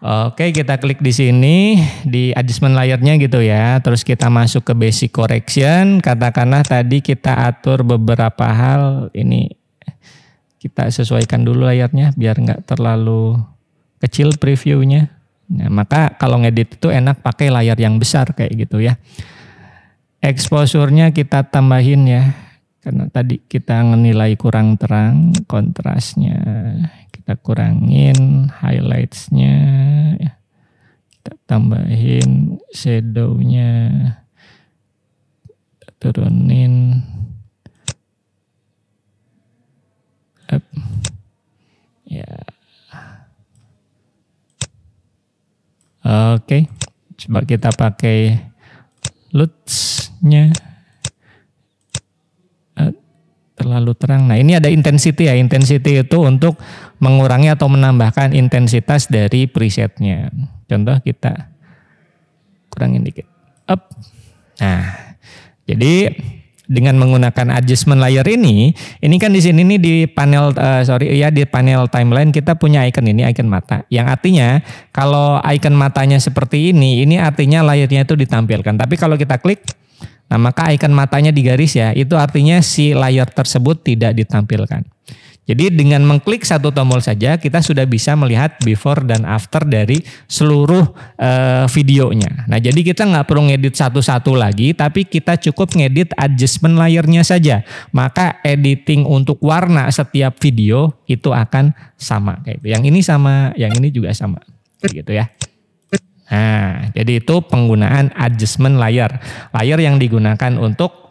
Oke, kita klik di sini di adjustment layernya gitu ya. Terus kita masuk ke basic correction. Katakanlah tadi kita atur beberapa hal, ini kita sesuaikan dulu layarnya biar nggak terlalu kecil previewnya. Nah, maka kalau ngedit itu enak pakai layar yang besar kayak gitu ya. Exposure-nya kita tambahin ya. Karena tadi kita nilai kurang terang, kontrasnya kita kurangin, highlights-nya kita tambahin, shadow-nya kita turunin, up. Ya, oke. Coba kita pakai LUTs-nya. Terlalu terang. Nah, ini ada intensity ya. Intensity itu untuk mengurangi atau menambahkan intensitas dari presetnya. Contoh kita kurangin dikit. Up. Nah, jadi dengan menggunakan adjustment layer ini kan di sini nih di panel di panel timeline kita punya icon ini, icon mata. Yang artinya kalau icon matanya seperti ini artinya layarnya itu ditampilkan. Tapi kalau kita klik, nah maka icon matanya digaris ya, itu artinya si layar tersebut tidak ditampilkan. Jadi dengan mengklik satu tombol saja kita sudah bisa melihat before dan after dari seluruh videonya. Nah, jadi kita nggak perlu ngedit satu-satu lagi, tapi kita cukup ngedit adjustment layernya saja. Maka editing untuk warna setiap video itu akan sama kayak gitu. Yang ini sama, yang ini juga sama gitu ya. Nah, jadi itu penggunaan adjustment layer. Layer yang digunakan untuk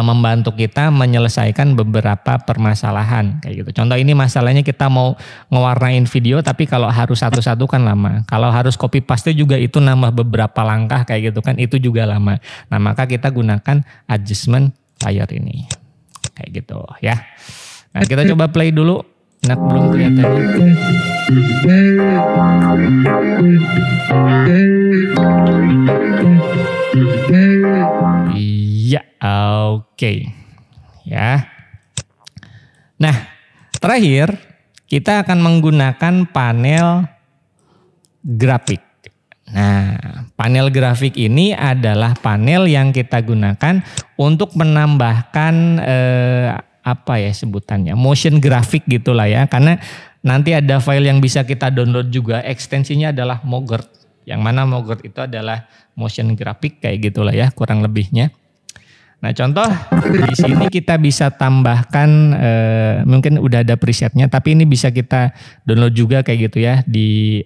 membantu kita menyelesaikan beberapa permasalahan kayak gitu. Contoh ini masalahnya kita mau ngewarnain video, tapi kalau harus satu-satu kan lama. Kalau harus copy paste juga itu nambah beberapa langkah kayak gitu kan, itu juga lama. Nah, maka kita gunakan adjustment layer ini kayak gitu ya. Nah, kita coba play dulu Enak belum kelihatannya? Iya, oke. Ya. Nah, terakhir kita akan menggunakan panel grafik. Nah, panel grafik ini adalah panel yang kita gunakan untuk menambahkan apa ya sebutannya, motion grafik gitulah ya. Karena nanti ada file yang bisa kita download juga, ekstensinya adalah Mogert. Yang mana Mogert itu adalah motion grafik kayak gitulah ya, kurang lebihnya. Nah, contoh di sini kita bisa tambahkan mungkin udah ada presetnya, tapi ini bisa kita download juga kayak gitu ya di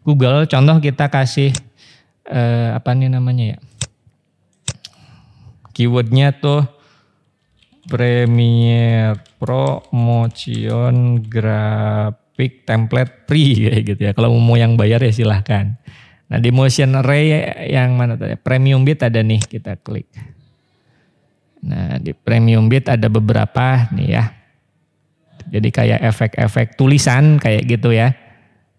Google. Contoh kita kasih apa nih namanya ya? Keywordnya tuh Premiere Pro Motion Graphic Template Free kayak gitu ya. Kalau mau yang bayar ya silahkan. Nah, di Motion Array yang mana tadi? Premium Bit ada nih, kita klik. Nah, di Premium Bit ada beberapa nih ya. Jadi kayak efek-efek tulisan kayak gitu ya.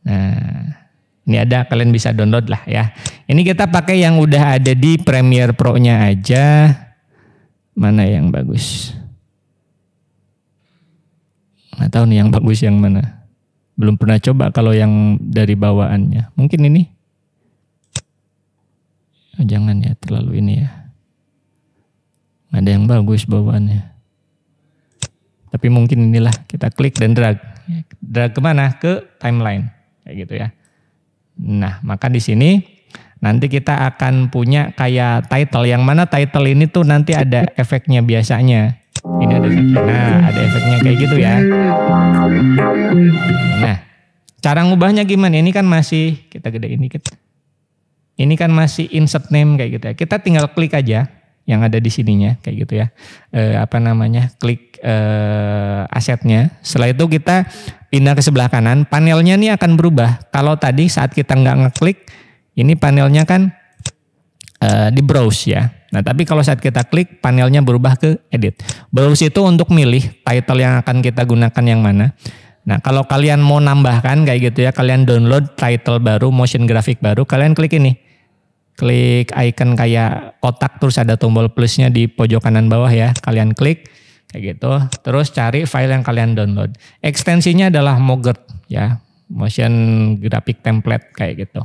Nah, ini ada, kalian bisa download lah ya. Ini kita pakai yang udah ada di Premiere Pro-nya aja. Mana yang bagus? Nggak tahu nih yang bagus yang mana. Belum pernah coba kalau yang dari bawaannya. Mungkin ini. Oh, jangan ya, terlalu ini ya. Ada yang bagus bawaannya. Tapi mungkin inilah, kita klik dan drag. Drag kemana? Ke timeline. Kayak gitu ya. Nah, maka di sini nanti kita akan punya kayak title. Yang mana title ini tuh nanti ada efeknya biasanya. Ini ada efeknya. Nah, ada efeknya kayak gitu ya. Nah, cara ngubahnya gimana? Ini kan masih, kita gedein dikit. Ini kan masih insert name kayak gitu ya. Kita tinggal klik aja yang ada di sininya kayak gitu ya. Klik asetnya. Setelah itu kita pindah ke sebelah kanan. Panelnya nih akan berubah. Kalau tadi saat kita nggak ngeklik, ini panelnya kan di browse ya. Nah, tapi kalau saat kita klik, panelnya berubah ke edit. Browse itu untuk milih title yang akan kita gunakan yang mana. Nah, kalau kalian mau nambahkan kayak gitu ya, kalian download title baru, motion grafik baru, kalian klik ini. Klik icon kayak kotak terus ada tombol plusnya di pojok kanan bawah ya. Kalian klik kayak gitu. Terus cari file yang kalian download. Ekstensinya adalah Mogert ya. Motion graphic template kayak gitu.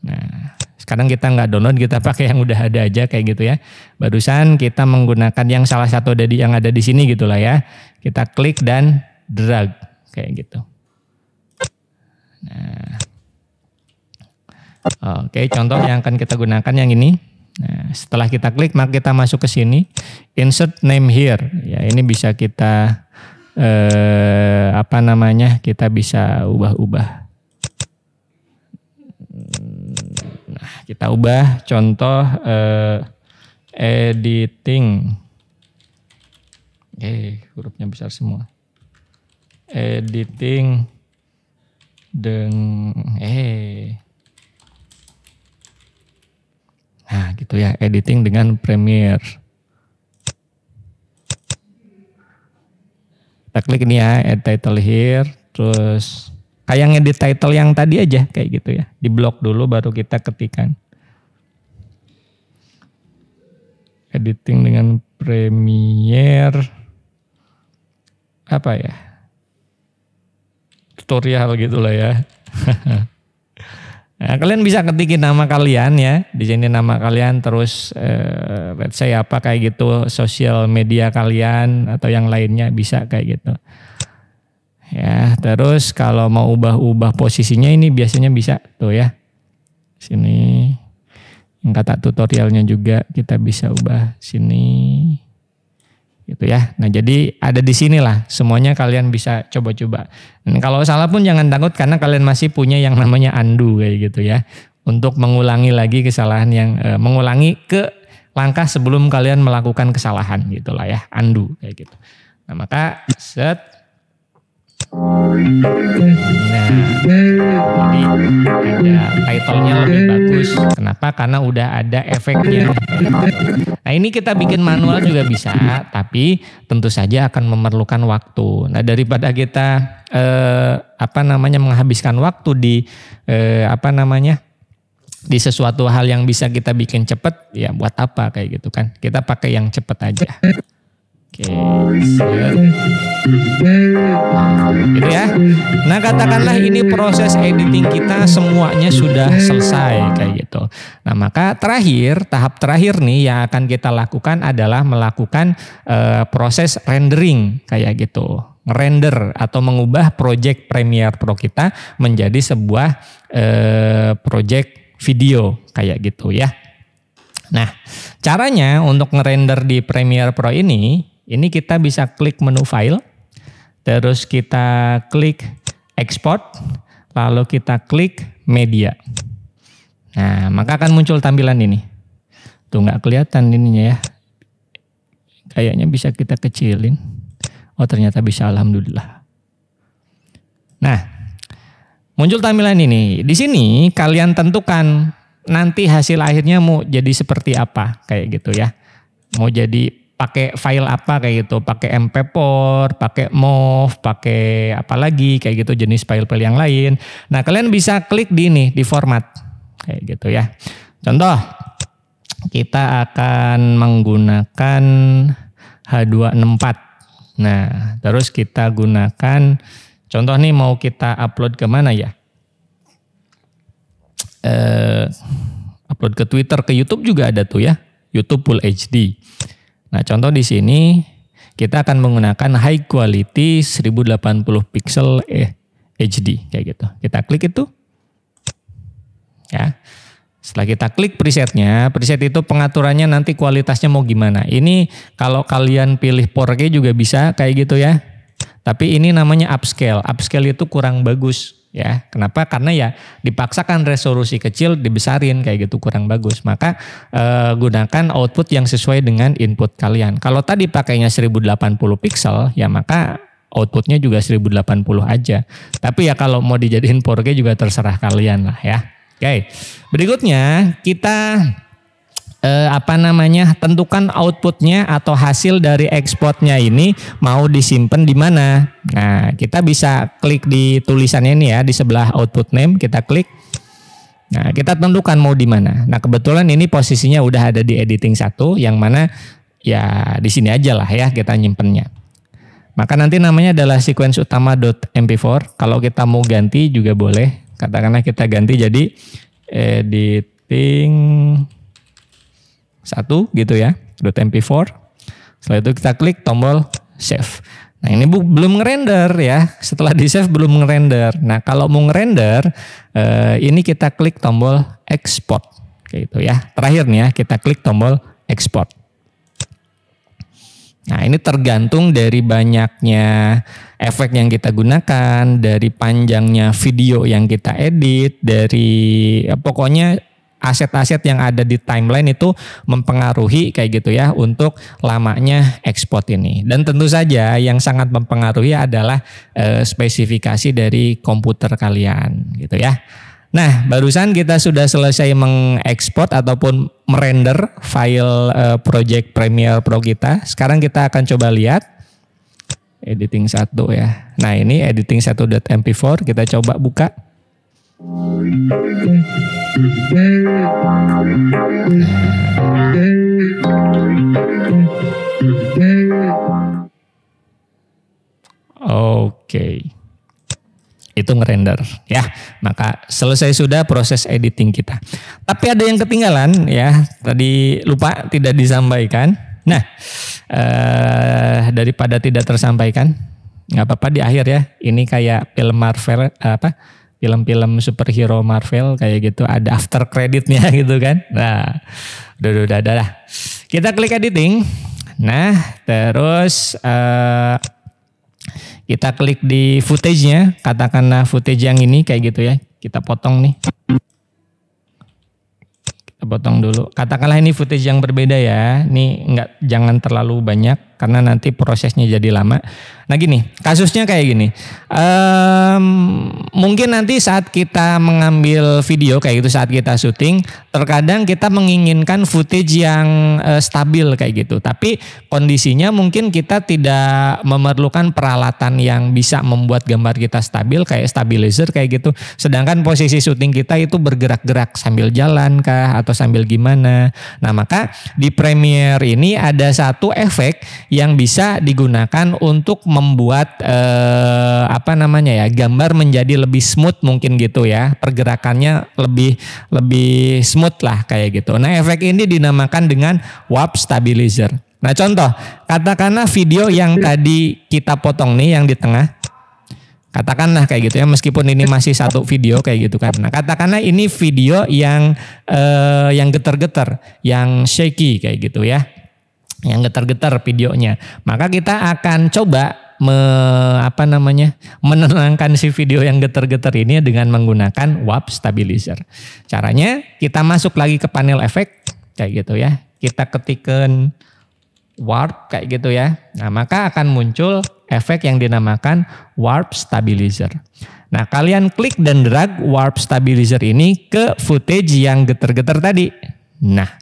Nah, sekarang kita nggak download, kita pakai yang udah ada aja kayak gitu ya. Barusan kita menggunakan yang salah satu yang ada di sini gitulah ya. Kita klik dan drag kayak gitu. Nah, oke, contoh yang akan kita gunakan yang ini. Nah, setelah kita klik, maka kita masuk ke sini, insert name here. Ya, ini bisa kita kita bisa ubah-ubah. Nah, kita ubah contoh editing. Hurufnya besar semua. Editing nah gitu ya, editing dengan Premiere. Kita klik ini ya, add title here, terus kayak ngedit title yang tadi aja kayak gitu ya. Di blok dulu baru kita ketikkan. Editing dengan Premiere. Apa ya? Tutorial gitulah ya. Nah, kalian bisa ketikin nama kalian ya. Di sini nama kalian, terus let's say apa kayak gitu, sosial media kalian atau yang lainnya bisa kayak gitu. Ya, terus kalau mau ubah-ubah posisinya ini biasanya bisa tuh ya. Sini yang kata tutorialnya juga kita bisa ubah sini. Gitu ya. Nah, jadi ada di sinilah semuanya kalian bisa coba-coba. Dan kalau salah pun jangan takut karena kalian masih punya yang namanya undo kayak gitu ya. Untuk mengulangi lagi kesalahan yang mengulangi ke langkah sebelum kalian melakukan kesalahan gitulah ya, undo kayak gitu. Nah, maka set. Nah, jadi ada title-nya lebih bagus. Kenapa? Karena udah ada efeknya. Nah ini kita bikin manual juga bisa, tapi tentu saja akan memerlukan waktu. Nah daripada kita menghabiskan waktu di di sesuatu hal yang bisa kita bikin cepet, ya buat apa kayak gitu kan? Kita pakai yang cepet aja. Oke, gitu ya. Nah katakanlah ini proses editing kita semuanya sudah selesai kayak gitu. Nah maka tahap terakhir nih yang akan kita lakukan adalah melakukan proses rendering kayak gitu. Ngerender atau mengubah project Premiere Pro kita menjadi sebuah project video kayak gitu ya. Nah caranya untuk ngerender di Premiere Pro ini kita bisa klik menu file, terus kita klik export, lalu kita klik media. Nah, maka akan muncul tampilan ini. Tuh nggak kelihatan ininya ya. Kayaknya bisa kita kecilin. Oh ternyata bisa, alhamdulillah. Nah, muncul tampilan ini. Di sini kalian tentukan nanti hasil akhirnya mau jadi seperti apa, kayak gitu ya. Mau jadi pakai file apa kayak gitu, pakai MP4, pakai MOV, pakai apa lagi kayak gitu jenis file-file yang lain. Nah kalian bisa klik di ini, di format kayak gitu ya. Contoh, kita akan menggunakan H264. Nah terus kita gunakan, contoh nih mau kita upload ke mana ya? Upload ke Twitter, ke YouTube juga ada tuh ya, YouTube Full HD. Nah contoh di sini kita akan menggunakan high quality 1080 pixel HD kayak gitu. Kita klik itu. Ya. Setelah kita klik presetnya, preset itu pengaturannya nanti kualitasnya mau gimana. Ini kalau kalian pilih 4K juga bisa kayak gitu ya. Tapi ini namanya upscale. Upscale itu kurang bagus. Ya, kenapa? Karena ya dipaksakan resolusi kecil dibesarin kayak gitu, kurang bagus. Maka gunakan output yang sesuai dengan input kalian. Kalau tadi pakainya 1080 pixel, ya maka outputnya juga 1080 aja. Tapi ya kalau mau dijadiin 4K juga terserah kalian lah ya. Oke, berikutnya kita tentukan outputnya atau hasil dari ekspornya ini mau disimpan di mana. Nah kita bisa klik di tulisannya ini ya, di sebelah output name kita klik. Nah kita tentukan mau di mana. Nah kebetulan ini posisinya udah ada di editing 1, yang mana ya di sini aja lah ya kita nyimpennya. Maka nanti namanya adalah sequence utama.mp4. Kalau kita mau ganti juga boleh. Katakanlah kita ganti jadi editing 1 gitu ya, .mp4. Setelah itu kita klik tombol save. Nah ini belum ngerender ya, setelah di save belum ngerender. Nah kalau mau ngerender ini kita klik tombol export kayak gitu ya. Terakhir nih ya, kita klik tombol export. Nah ini tergantung dari banyaknya efek yang kita gunakan, dari panjangnya video yang kita edit, dari pokoknya aset-aset yang ada di timeline itu mempengaruhi kayak gitu ya untuk lamanya ekspor ini. Dan tentu saja yang sangat mempengaruhi adalah spesifikasi dari komputer kalian gitu ya. Nah barusan kita sudah selesai mengekspor ataupun merender file project Premiere Pro kita. Sekarang kita akan coba lihat editing 1 ya. Nah ini editing 1.mp4 kita coba buka. Oke. Itu ngerender ya. Maka selesai sudah proses editing kita. Tapi ada yang ketinggalan ya. Tadi lupa tidak disampaikan. Nah, daripada tidak tersampaikan, nggak apa-apa di akhir ya. Ini kayak film Marvel film-film superhero Marvel kayak gitu, ada after creditnya gitu kan. Nah, udah. Kita klik editing. Nah, terus kita klik di footage-nya, katakanlah footage yang ini kayak gitu ya. Kita potong nih. Kita potong dulu. Katakanlah ini footage yang berbeda ya. Ini jangan terlalu banyak karena nanti prosesnya jadi lama. Nah gini, kasusnya kayak gini. Mungkin nanti saat kita mengambil video kayak gitu, saat kita syuting, terkadang kita menginginkan footage yang stabil kayak gitu. Tapi kondisinya mungkin kita tidak memerlukan peralatan yang bisa membuat gambar kita stabil kayak stabilizer kayak gitu. Sedangkan posisi syuting kita itu bergerak-gerak sambil jalan kah atau sambil gimana. Nah maka di Premiere ini ada satu efek yang bisa digunakan untuk membuat gambar menjadi lebih smooth mungkin gitu ya, pergerakannya lebih smooth lah kayak gitu. Nah efek ini dinamakan dengan warp stabilizer. Nah contoh, katakanlah video yang tadi kita potong nih yang di tengah, katakanlah kayak gitu ya, meskipun ini masih satu video kayak gitu kan. Nah katakanlah ini video yang getar-getar, yang shaky kayak gitu ya, yang getar-getar videonya. Maka kita akan coba menenangkan si video yang getar-getar ini dengan menggunakan warp stabilizer. Caranya kita masuk lagi ke panel efek kayak gitu ya. Kita ketikkan warp kayak gitu ya. Nah, maka akan muncul efek yang dinamakan warp stabilizer. Nah, kalian klik dan drag warp stabilizer ini ke footage yang getar-getar tadi. Nah,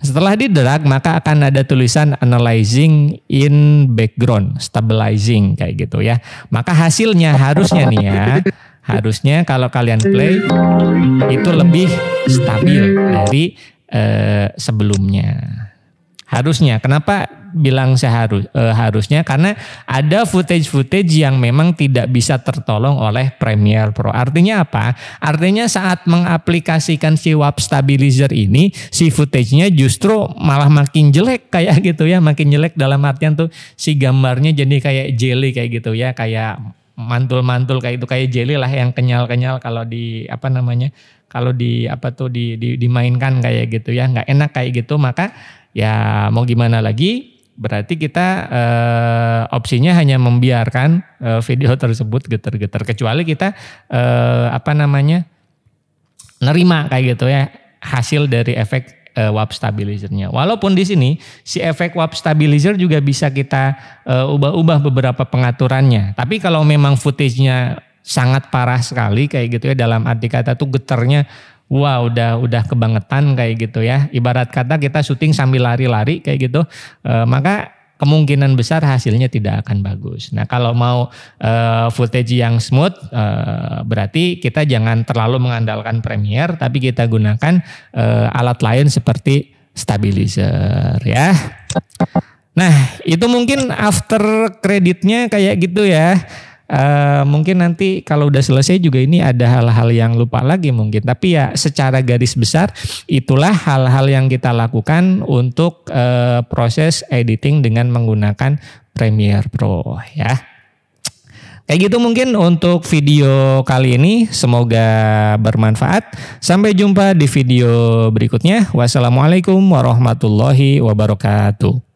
setelah di-drag maka akan ada tulisan analyzing in background, stabilizing kayak gitu ya. Maka hasilnya harusnya nih ya, harusnya kalau kalian play itu lebih stabil dari sebelumnya. Harusnya, kenapa bilang harusnya? Karena ada footage-footage yang memang tidak bisa tertolong oleh Premiere Pro. Artinya apa? Artinya saat mengaplikasikan si warp stabilizer ini, si footage-nya justru malah makin jelek kayak gitu ya. Makin jelek dalam artian tuh si gambarnya jadi kayak jelly kayak gitu ya. Kayak mantul-mantul kayak itu, kayak jelly lah yang kenyal-kenyal kalau dimainkan kayak gitu ya. Nggak enak kayak gitu, maka ya mau gimana lagi, berarti kita opsinya hanya membiarkan video tersebut getar-getar, kecuali kita nerima kayak gitu ya hasil dari efek warp stabilizernya. Walaupun di sini si efek warp stabilizer juga bisa kita ubah-ubah beberapa pengaturannya. Tapi kalau memang footage-nya sangat parah sekali kayak gitu ya, dalam arti kata tuh getarnya wah udah kebangetan kayak gitu ya. Ibarat kata kita syuting sambil lari-lari kayak gitu, maka kemungkinan besar hasilnya tidak akan bagus. Nah kalau mau footage yang smooth, berarti kita jangan terlalu mengandalkan Premiere, tapi kita gunakan alat lain seperti stabilizer ya. Nah itu mungkin after creditnya kayak gitu ya. Mungkin nanti kalau udah selesai juga ini ada hal-hal yang lupa lagi mungkin, tapi ya secara garis besar itulah hal-hal yang kita lakukan untuk proses editing dengan menggunakan Premiere Pro ya. Kayak gitu mungkin untuk video kali ini, semoga bermanfaat. Sampai jumpa di video berikutnya. Wassalamualaikum warahmatullahi wabarakatuh.